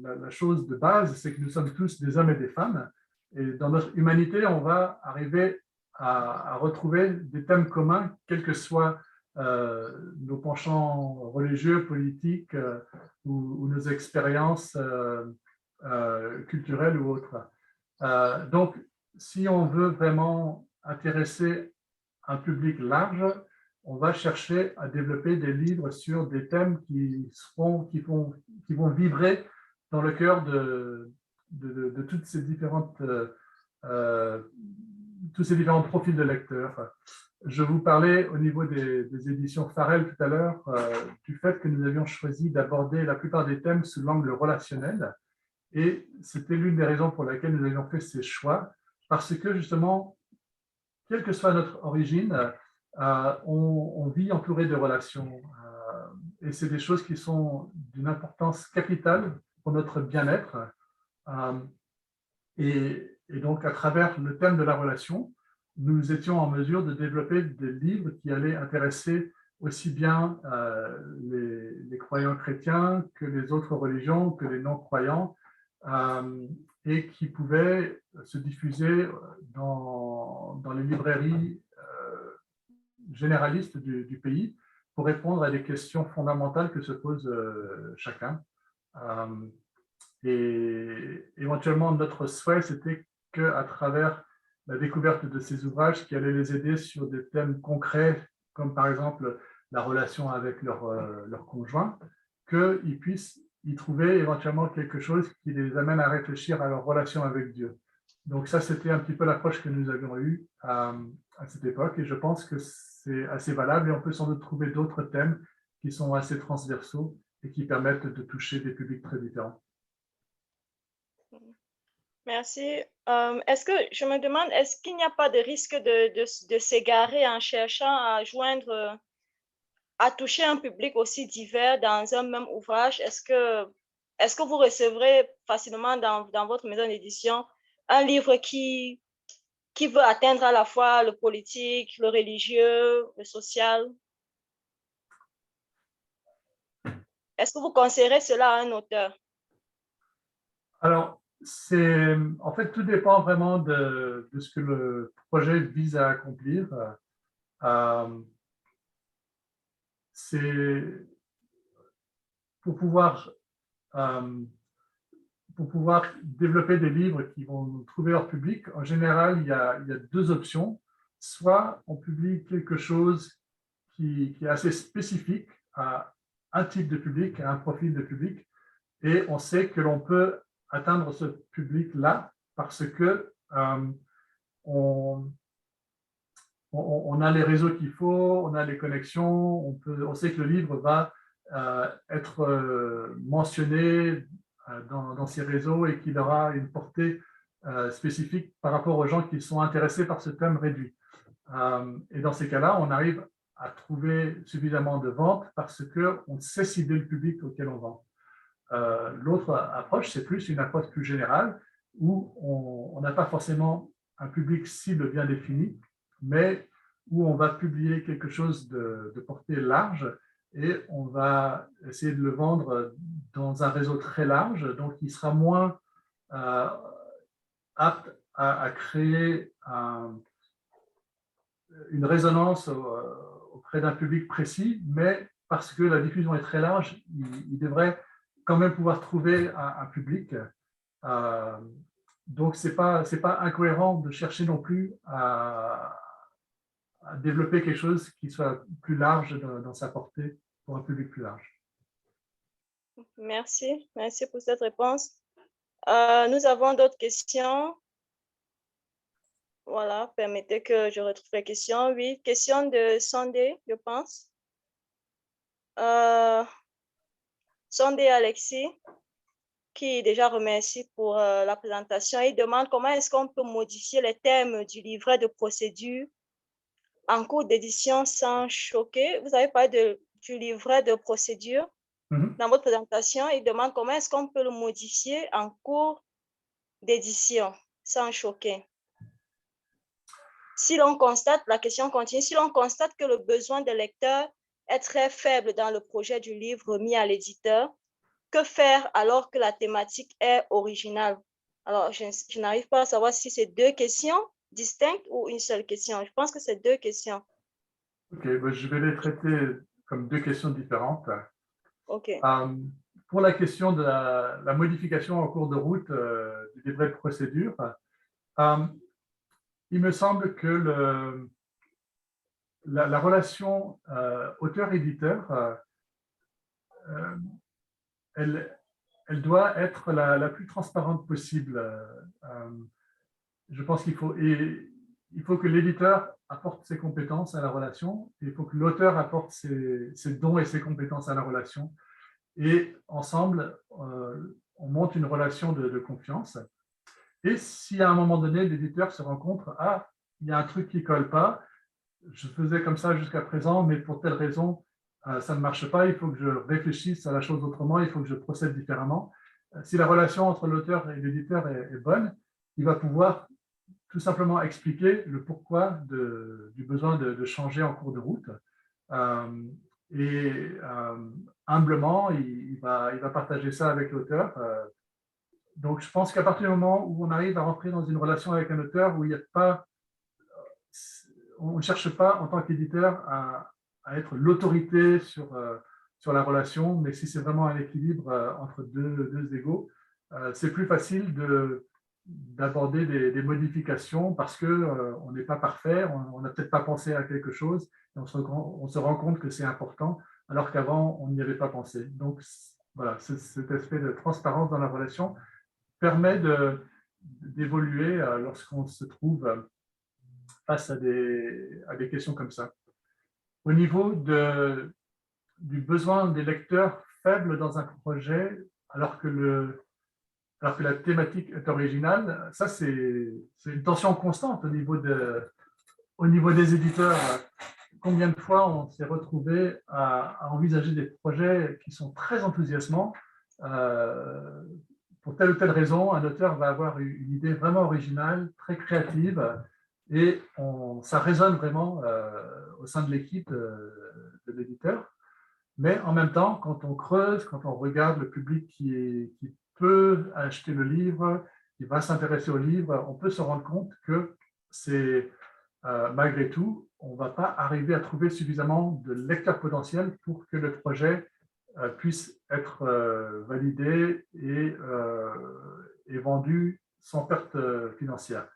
la chose de base, c'est que nous sommes tous des hommes et des femmes. Et dans notre humanité, on va arriver à retrouver des thèmes communs, quels que soient nos penchants religieux, politiques ou nos expériences culturelles ou autres. Donc, si on veut vraiment intéresser un public large, on va chercher à développer des livres sur des thèmes qui vont vibrer dans le cœur de toutes ces différentes, tous ces différents profils de lecteurs. Je vous parlais au niveau des éditions Farel tout à l'heure du fait que nous avions choisi d'aborder la plupart des thèmes sous l'angle relationnel. Et c'était l'une des raisons pour laquelle nous avions fait ces choix, parce que justement, quelle que soit notre origine, on vit entouré de relations. Et c'est des choses qui sont d'une importance capitale pour notre bien-être. Et donc, à travers le thème de la relation, nous étions en mesure de développer des livres qui allaient intéresser aussi bien les croyants chrétiens que les autres religions, que les non-croyants, et qui pouvaient se diffuser dans les librairies généralistes du pays pour répondre à des questions fondamentales que se pose chacun. Et éventuellement, notre souhait, c'était qu'à travers la découverte de ces ouvrages qui allaient les aider sur des thèmes concrets, comme par exemple la relation avec leur conjoint, qu'ils puissent y trouver éventuellement quelque chose qui les amène à réfléchir à leur relation avec Dieu. Donc ça, c'était un petit peu l'approche que nous avions eue à cette époque, et je pense que c'est assez valable, et on peut sans doute trouver d'autres thèmes qui sont assez transversaux et qui permettent de toucher des publics très différents. Merci. Est-ce que je me demande, est-ce qu'il n'y a pas de risque de s'égarer en cherchant à joindre, à toucher un public aussi divers dans un même ouvrage? Est-ce que vous recevrez facilement dans votre maison d'édition un livre qui veut atteindre à la fois le politique, le religieux, le social? Est-ce que vous conseillerez cela à un auteur? Alors, en fait, tout dépend vraiment de ce que le projet vise à accomplir. C'est pour pouvoir développer des livres qui vont trouver leur public. En général, il y a deux options. Soit on publie quelque chose qui est assez spécifique à un type de public, à un profil de public, et on sait que l'on peut atteindre ce public-là parce que on a les réseaux qu'il faut, on a les connexions, on sait que le livre va être mentionné dans ces réseaux et qu'il aura une portée spécifique par rapport aux gens qui sont intéressés par ce thème réduit. Et dans ces cas-là, on arrive à trouver suffisamment de ventes parce qu'on sait cibler le public auquel on vend. L'autre approche, c'est plus une approche plus générale où on n'a pas forcément un public cible bien défini, mais où on va publier quelque chose de portée large et on va essayer de le vendre dans un réseau très large, donc il sera moins apte à créer une résonance auprès d'un public précis, mais parce que la diffusion est très large, il devrait quand même pouvoir trouver un public. Donc, ce n'est pas incohérent de chercher non plus à développer quelque chose qui soit plus large dans sa portée pour un public plus large. Merci pour cette réponse. Nous avons d'autres questions. Voilà, permettez que je retrouve les questions. Oui, question de Sunday, je pense. Sunday Alexis, qui déjà remercie pour la présentation. Il demande comment est-ce qu'on peut modifier les termes du livret de procédure en cours d'édition sans choquer. Vous avez parlé du livret de procédure dans votre présentation. Il demande comment est-ce qu'on peut le modifier en cours d'édition sans choquer. Si l'on constate, la question continue, si l'on constate que le besoin des lecteurs est très faible dans le projet du livre remis à l'éditeur, que faire alors que la thématique est originale? Alors, je n'arrive pas à savoir si c'est deux questions distinctes ou une seule question. Je pense que c'est deux questions. Ok, je vais les traiter comme deux questions différentes. Ok. Pour la question de la modification en cours de route du livret de procédure, il me semble que la relation auteur-éditeur, elle doit être la plus transparente possible. Je pense qu'il faut que l'éditeur apporte ses compétences à la relation, et il faut que l'auteur apporte ses dons et ses compétences à la relation. Et ensemble, on monte une relation de confiance. Et si à un moment donné, l'éditeur se rend compte, ah, il y a un truc qui ne colle pas, je faisais comme ça jusqu'à présent, mais pour telle raison, ça ne marche pas, il faut que je réfléchisse à la chose autrement, il faut que je procède différemment. Si la relation entre l'auteur et l'éditeur est bonne, il va pouvoir tout simplement expliquer le pourquoi du besoin de changer en cours de route. Humblement, il va partager ça avec l'auteur. Donc, je pense qu'à partir du moment où on arrive à rentrer dans une relation avec un auteur où il n'y a pas, on ne cherche pas en tant qu'éditeur à être l'autorité sur la relation, mais si c'est vraiment un équilibre entre deux égaux, c'est plus facile d'aborder des modifications parce qu'on n'est pas parfait, on n'a peut-être pas pensé à quelque chose, et on se rend compte que c'est important, alors qu'avant, on n'y avait pas pensé. Donc, voilà, cet aspect de transparence dans la relation permet d'évoluer lorsqu'on se trouve face à des questions comme ça. Au niveau du besoin des lecteurs faibles dans un projet, alors que la thématique est originale, ça c'est une tension constante au niveau des éditeurs. Combien de fois on s'est retrouvé à envisager des projets qui sont très enthousiasmants, pour telle ou telle raison, un auteur va avoir une idée vraiment originale, très créative, et ça résonne vraiment au sein de l'équipe de l'éditeur. Mais en même temps, quand on creuse, quand on regarde le public qui peut acheter le livre, qui va s'intéresser au livre, on peut se rendre compte que c'est malgré tout, on ne va pas arriver à trouver suffisamment de lecteurs potentiels pour que le projet puisse être validé et vendu sans perte financière.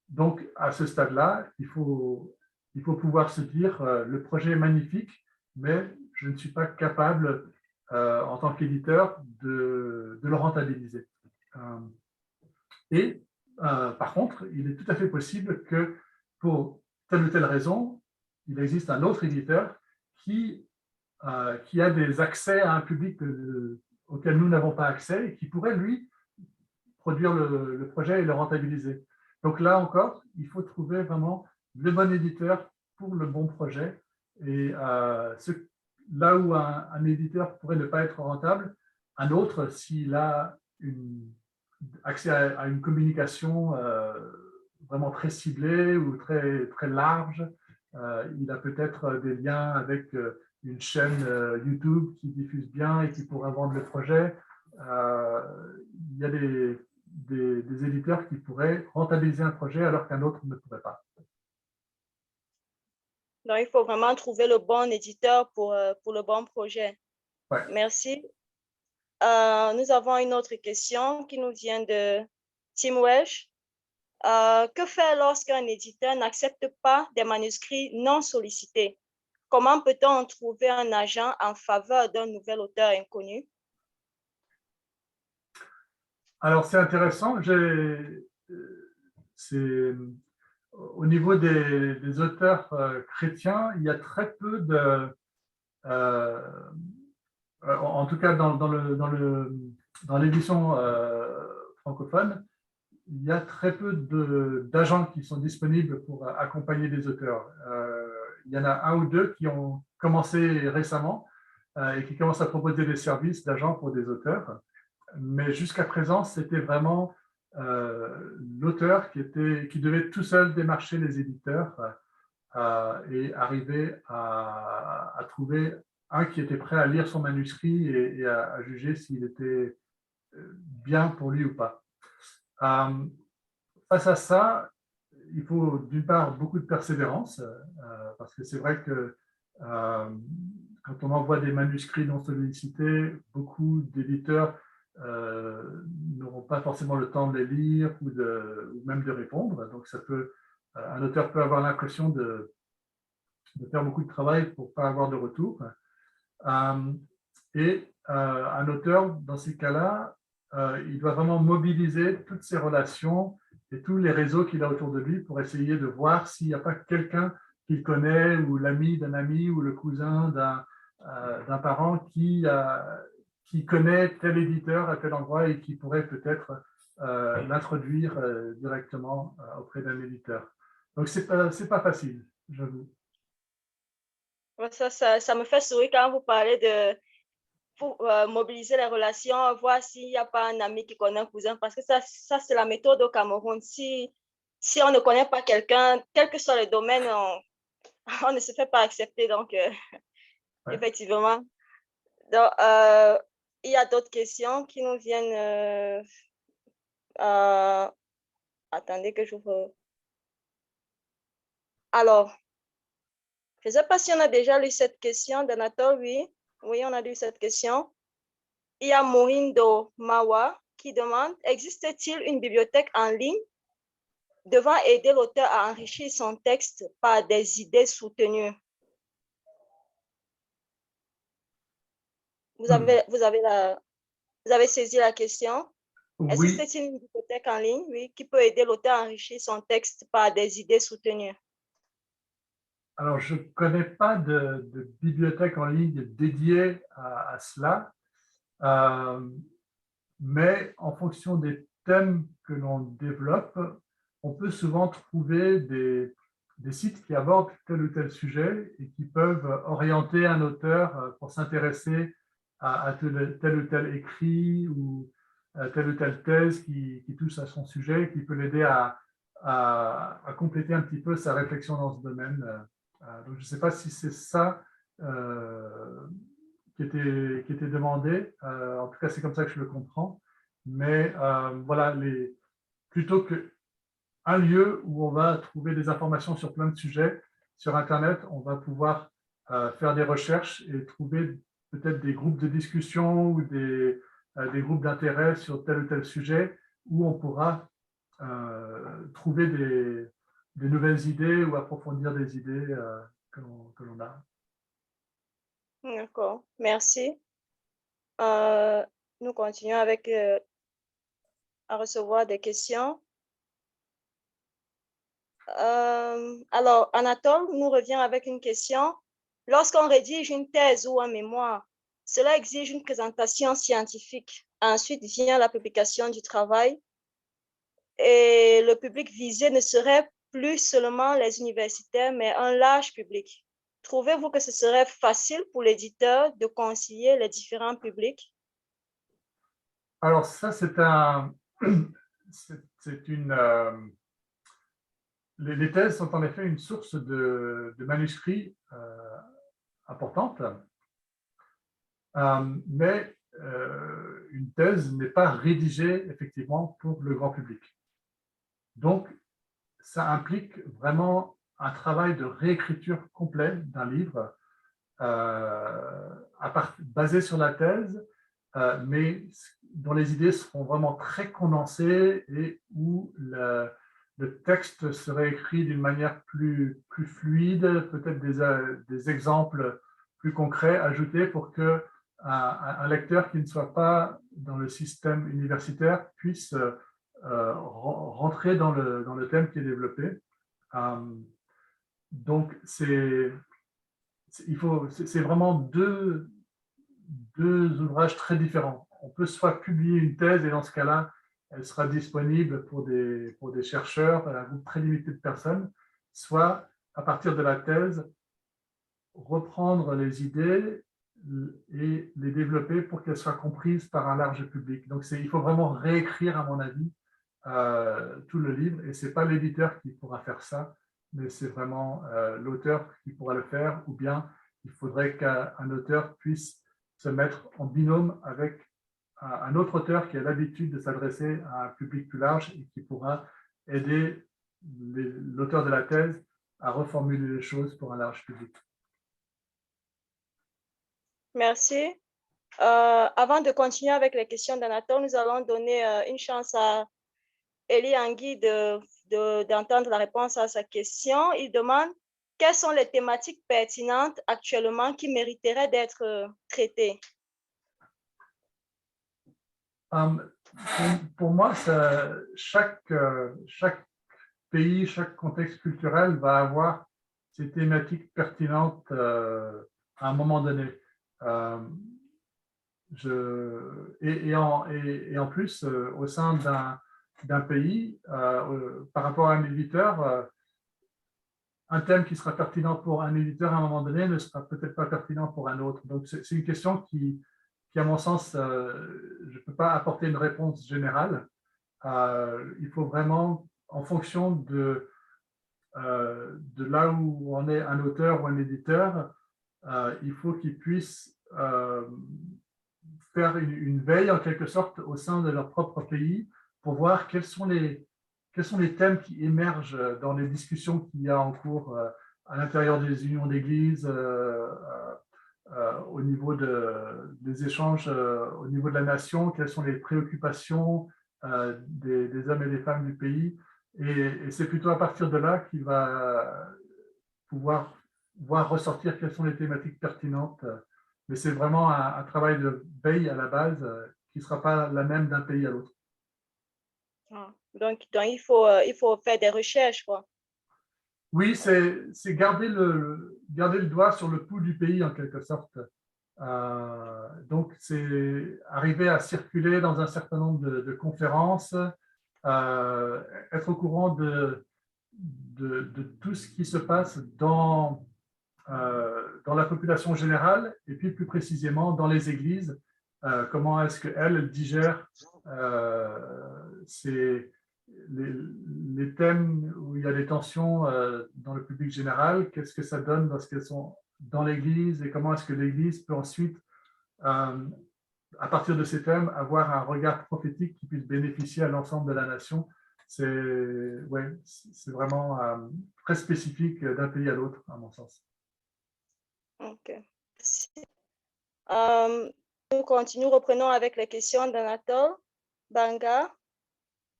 Donc, à ce stade-là, il faut pouvoir se dire le projet est magnifique, mais je ne suis pas capable, en tant qu'éditeur, de le rentabiliser. Par contre, il est tout à fait possible que, pour telle ou telle raison, il existe un autre éditeur qui a des accès à un public auquel nous n'avons pas accès et qui pourrait, lui, produire le projet et le rentabiliser. Donc là encore, il faut trouver vraiment le bon éditeur pour le bon projet. Et là où un éditeur pourrait ne pas être rentable, un autre, s'il a accès à une communication vraiment très ciblée ou très, très large, il a peut-être des liens avec une chaîne YouTube qui diffuse bien et qui pourra vendre le projet. Il y a des éditeurs qui pourraient rentabiliser un projet alors qu'un autre ne pourrait pas. Donc, il faut vraiment trouver le bon éditeur pour le bon projet. Ouais. Merci. Nous avons une autre question qui nous vient de Tim Welsh. Que faire lorsqu'un éditeur n'accepte pas des manuscrits non sollicités? Comment peut-on trouver un agent en faveur d'un nouvel auteur inconnu? Alors, c'est intéressant. Au niveau des auteurs chrétiens, il y a très peu de... en tout cas, dans l'édition francophone, il y a très peu d'agents qui sont disponibles pour accompagner des auteurs. Il y en a un ou deux qui ont commencé récemment et qui commencent à proposer des services d'agents pour des auteurs. Mais jusqu'à présent, c'était vraiment l'auteur qui devait tout seul démarcher les éditeurs et arriver à trouver un qui était prêt à lire son manuscrit et à juger s'il était bien pour lui ou pas. Face à ça, il faut d'une part beaucoup de persévérance, parce que c'est vrai que quand on envoie des manuscrits non sollicités, beaucoup d'éditeurs n'auront pas forcément le temps de les lire ou même de répondre. Donc, un auteur peut avoir l'impression de faire beaucoup de travail pour ne pas avoir de retour. Et un auteur, dans ces cas-là, il doit vraiment mobiliser toutes ses relations et tous les réseaux qu'il a autour de lui pour essayer de voir s'il n'y a pas quelqu'un qu'il connaît ou l'ami d'un ami ou le cousin d'un parent qui connaît tel éditeur à tel endroit et qui pourrait peut-être l'introduire directement auprès d'un éditeur. Donc, ce n'est pas facile, j'avoue. Ça me fait sourire quand vous parlez de pour mobiliser les relations, voir s'il n'y a pas un ami qui connaît un cousin, parce que ça c'est la méthode au Cameroun. Si on ne connaît pas quelqu'un, quel que soit le domaine, on ne se fait pas accepter. Donc, ouais. Effectivement. Donc, il y a d'autres questions qui nous viennent. Attendez que j'ouvre. Alors, je ne sais pas si on a déjà lu cette question d'Anatole, oui. Oui, on a lu cette question. Il y a Morindo Mawa qui demande, existe-t-il une bibliothèque en ligne devant aider l'auteur à enrichir son texte par des idées soutenues? Vous avez saisi la question? Oui. Existe-t-il une bibliothèque en ligne, oui, qui peut aider l'auteur à enrichir son texte par des idées soutenues? Alors, je ne connais pas de bibliothèque en ligne dédiée à cela, mais en fonction des thèmes que l'on développe, on peut souvent trouver des sites qui abordent tel ou tel sujet et qui peuvent orienter un auteur pour s'intéresser à tel ou tel écrit ou à telle ou telle thèse qui touche à son sujet, qui peut l'aider à compléter un petit peu sa réflexion dans ce domaine. Donc, je ne sais pas si c'est ça qui était demandé. En tout cas, c'est comme ça que je le comprends. Mais voilà, plutôt qu'un lieu où on va trouver des informations sur plein de sujets, sur Internet, on va pouvoir faire des recherches et trouver peut-être des groupes de discussion ou des groupes d'intérêt sur tel ou tel sujet où on pourra trouver des nouvelles idées ou approfondir des idées que l'on a. D'accord, merci. Nous continuons avec à recevoir des questions. Alors, Anatole nous revient avec une question. Lorsqu'on rédige une thèse ou un mémoire, cela exige une présentation scientifique. Ensuite vient la publication du travail et le public visé ne serait plus seulement les universitaires, mais un large public. Trouvez-vous que ce serait facile pour l'éditeur de concilier les différents publics? Alors ça, les thèses sont en effet une source de manuscrits importante, mais une thèse n'est pas rédigée effectivement pour le grand public. Donc, ça implique vraiment un travail de réécriture complet d'un livre basé sur la thèse, mais dont les idées seront vraiment très condensées et où le texte serait écrit d'une manière plus fluide, peut-être des exemples plus concrets ajoutés pour que un lecteur qui ne soit pas dans le système universitaire puisse rentrer dans le thème qui est développé. Donc, c'est vraiment deux ouvrages très différents. On peut soit publier une thèse et dans ce cas-là, elle sera disponible pour des chercheurs, un groupe très limité de personnes, soit à partir de la thèse, reprendre les idées et les développer pour qu'elles soient comprises par un large public. Donc, il faut vraiment réécrire, à mon avis, tout le livre, et ce n'est pas l'éditeur qui pourra faire ça, mais c'est vraiment l'auteur qui pourra le faire, ou bien il faudrait qu'un auteur puisse se mettre en binôme avec un autre auteur qui a l'habitude de s'adresser à un public plus large et qui pourra aider l'auteur de la thèse à reformuler les choses pour un large public. Merci. Avant de continuer avec les questions d'Anatole, nous allons donner une chance à Eli Angui d'entendre la réponse à sa question. Il demande quelles sont les thématiques pertinentes actuellement qui mériteraient d'être traitées. Pour moi, chaque pays, chaque contexte culturel va avoir ses thématiques pertinentes à un moment donné. Et en plus, au sein d'un pays, par rapport à un éditeur, un thème qui sera pertinent pour un éditeur à un moment donné ne sera peut-être pas pertinent pour un autre. Donc, c'est une question qui, à mon sens, je ne peux pas apporter une réponse générale. Il faut vraiment, en fonction de là où on est un auteur ou un éditeur, il faut qu'il puisse faire une veille en quelque sorte au sein de leur propre pays pour voir quels sont les thèmes qui émergent dans les discussions qu'il y a en cours à l'intérieur des unions d'églises, au niveau des échanges, au niveau de la nation, quelles sont les préoccupations des hommes et des femmes du pays. Et c'est plutôt à partir de là qu'il va pouvoir voir ressortir quelles sont les thématiques pertinentes. Mais c'est vraiment un travail de veille à la base qui ne sera pas la même d'un pays à l'autre. Donc il faut faire des recherches, quoi. Oui, c'est garder le doigt sur le pouls du pays en quelque sorte. Donc, c'est arriver à circuler dans un certain nombre de conférences, être au courant de tout ce qui se passe dans la population générale et puis plus précisément dans les églises. Comment est-ce qu'elles digèrent les thèmes où il y a des tensions dans le public général, qu'est-ce que ça donne lorsqu'elles sont dans l'Église et comment est-ce que l'Église peut ensuite, à partir de ces thèmes, avoir un regard prophétique qui puisse bénéficier à l'ensemble de la nation. C'est vraiment très spécifique d'un pays à l'autre, à mon sens. Ok. Nous continuons, reprenons avec les questions d'Anatole Banga.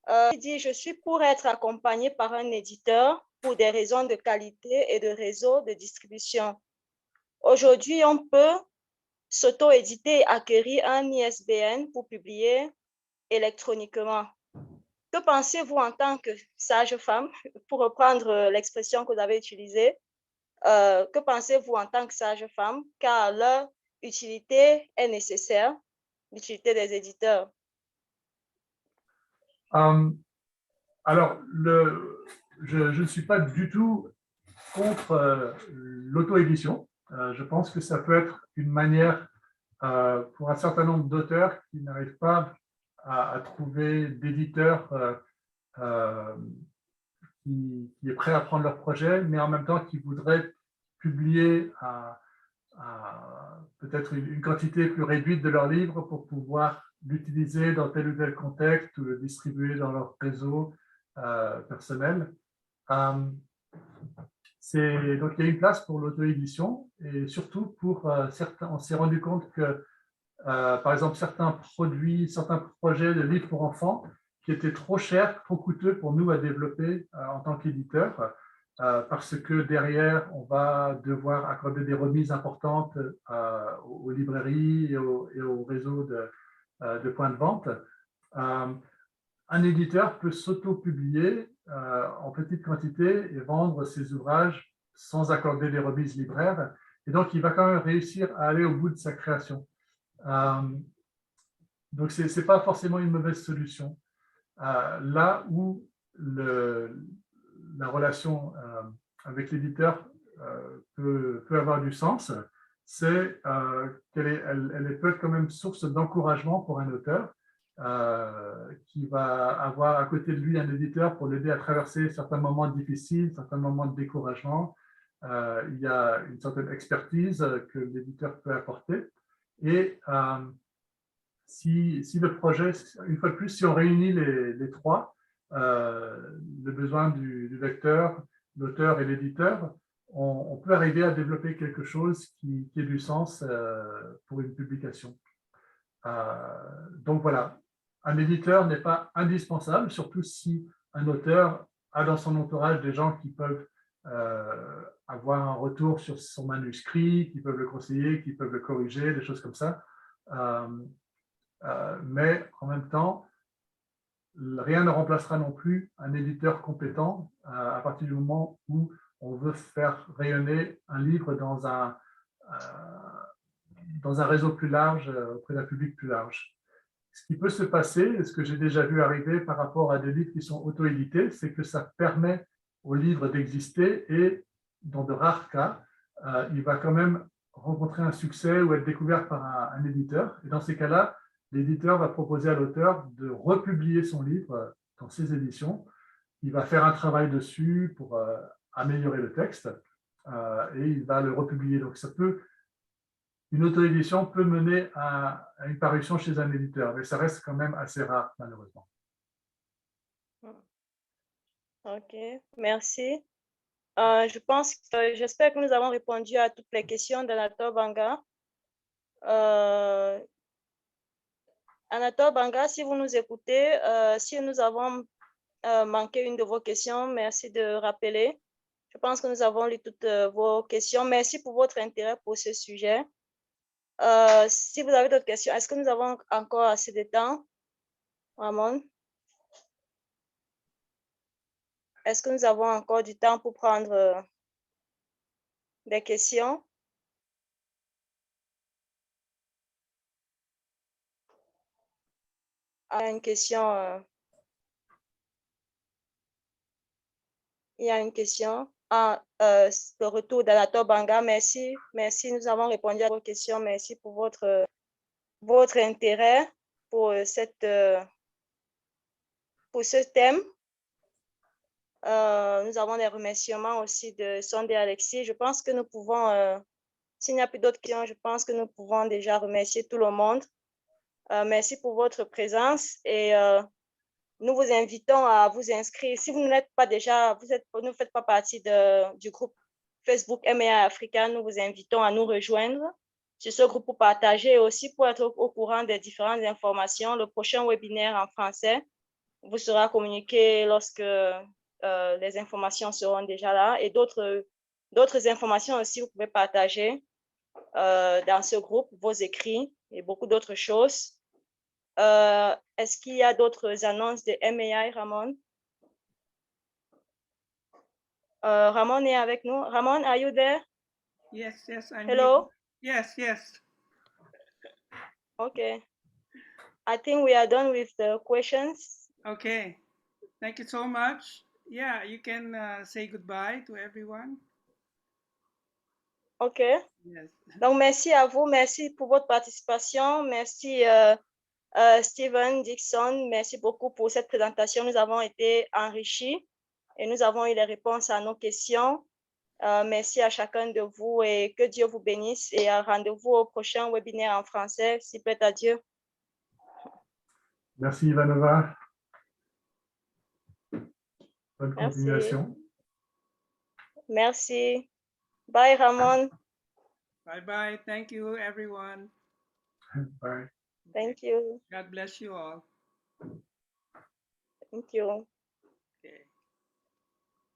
Il dit, je suis pour être accompagné par un éditeur pour des raisons de qualité et de réseau de distribution. Aujourd'hui, on peut s'auto-éditer et acquérir un ISBN pour publier électroniquement. Que pensez-vous en tant que sage femme, pour reprendre l'expression que vous avez utilisée, que pensez-vous en tant que sage femme, car leur utilité est nécessaire, l'utilité des éditeurs? Alors, je ne suis pas du tout contre l'auto-édition. Je pense que ça peut être une manière pour un certain nombre d'auteurs qui n'arrivent pas à trouver d'éditeurs qui est prêt à prendre leur projet, mais en même temps qui voudrait publier peut-être une quantité plus réduite de leurs livres pour pouvoir l'utiliser dans tel ou tel contexte ou le distribuer dans leur réseau personnel. Donc, il y a une place pour l'auto-édition et surtout pour certains. On s'est rendu compte que, par exemple, certains produits, certains projets de livres pour enfants qui étaient trop chers, trop coûteux pour nous à développer en tant qu'éditeur, parce que derrière, on va devoir accorder des remises importantes aux librairies et au réseau de points de vente. Un éditeur peut s'auto-publier en petite quantité et vendre ses ouvrages sans accorder des remises libraires. Et donc, il va quand même réussir à aller au bout de sa création. Donc, ce n'est pas forcément une mauvaise solution. Là où la relation avec l'éditeur peut avoir du sens, c'est qu'elle peut être quand même source d'encouragement pour un auteur qui va avoir à côté de lui un éditeur pour l'aider à traverser certains moments difficiles, certains moments de découragement. Il y a une certaine expertise que l'éditeur peut apporter. Et si le projet, une fois de plus, si on réunit les trois, le besoin du lecteur, l'auteur et l'éditeur, on peut arriver à développer quelque chose qui ait du sens pour une publication. Donc voilà, un éditeur n'est pas indispensable, surtout si un auteur a dans son entourage des gens qui peuvent avoir un retour sur son manuscrit, qui peuvent le conseiller, qui peuvent le corriger, des choses comme ça. Mais en même temps, rien ne remplacera non plus un éditeur compétent à partir du moment où on veut faire rayonner un livre dans un réseau plus large, auprès d'un public plus large. Ce qui peut se passer, ce que j'ai déjà vu arriver par rapport à des livres qui sont auto-édités, c'est que ça permet au livre d'exister et dans de rares cas, il va quand même rencontrer un succès ou être découvert par un éditeur. Et dans ces cas-là, l'éditeur va proposer à l'auteur de republier son livre dans ses éditions. Il va faire un travail dessus pour améliorer le texte et il va le republier. Donc, une auto-édition peut mener à une parution chez un éditeur, mais ça reste quand même assez rare, malheureusement. OK, merci. J'espère que nous avons répondu à toutes les questions d'Anatole Banga. Anatole Banga, si vous nous écoutez, si nous avons manqué une de vos questions, merci de rappeler. Je pense que nous avons lu toutes vos questions. Merci pour votre intérêt pour ce sujet. Si vous avez d'autres questions, est-ce que nous avons encore assez de temps, Ramon? Est-ce que nous avons encore du temps pour prendre des questions? Une question. Il y a une question. Le retour d'Anatole Banga. Merci. Merci. Nous avons répondu à vos questions. Merci pour votre intérêt pour ce thème. Nous avons des remerciements aussi de Sondé Alexis. Je pense que nous pouvons, s'il n'y a plus d'autres questions, je pense que nous pouvons déjà remercier tout le monde. Merci pour votre présence et nous vous invitons à vous inscrire. Si vous n'êtes pas déjà, ne faites pas partie du groupe Facebook MEI Africa, nous vous invitons à nous rejoindre sur ce groupe pour partager et aussi pour être au courant des différentes informations. Le prochain webinaire en français vous sera communiqué lorsque les informations seront déjà là et d'autres informations aussi vous pouvez partager dans ce groupe, vos écrits et beaucoup d'autres choses. Est-ce qu'il y a d'autres annonces de MEI, Ramon? Ramon est avec nous. Ramon, are you there? Yes, I'm Hello? here. Yes. Okay. I think we are done with the questions. Okay. Thank you so much. Yeah, you can say goodbye to everyone. OK. Yes. Donc, merci à vous. Merci pour votre participation. Merci, Steven, Dixon. Merci beaucoup pour cette présentation. Nous avons été enrichis et nous avons eu les réponses à nos questions. Merci à chacun de vous et que Dieu vous bénisse et rendez-vous au prochain webinaire en français, s'il plaît à Dieu. Merci Ivanova. Bonne Merci. continuation. Merci. Bye, Ramon. Bye-bye. Thank you, everyone. Bye. Thank you. God bless you all. Thank you.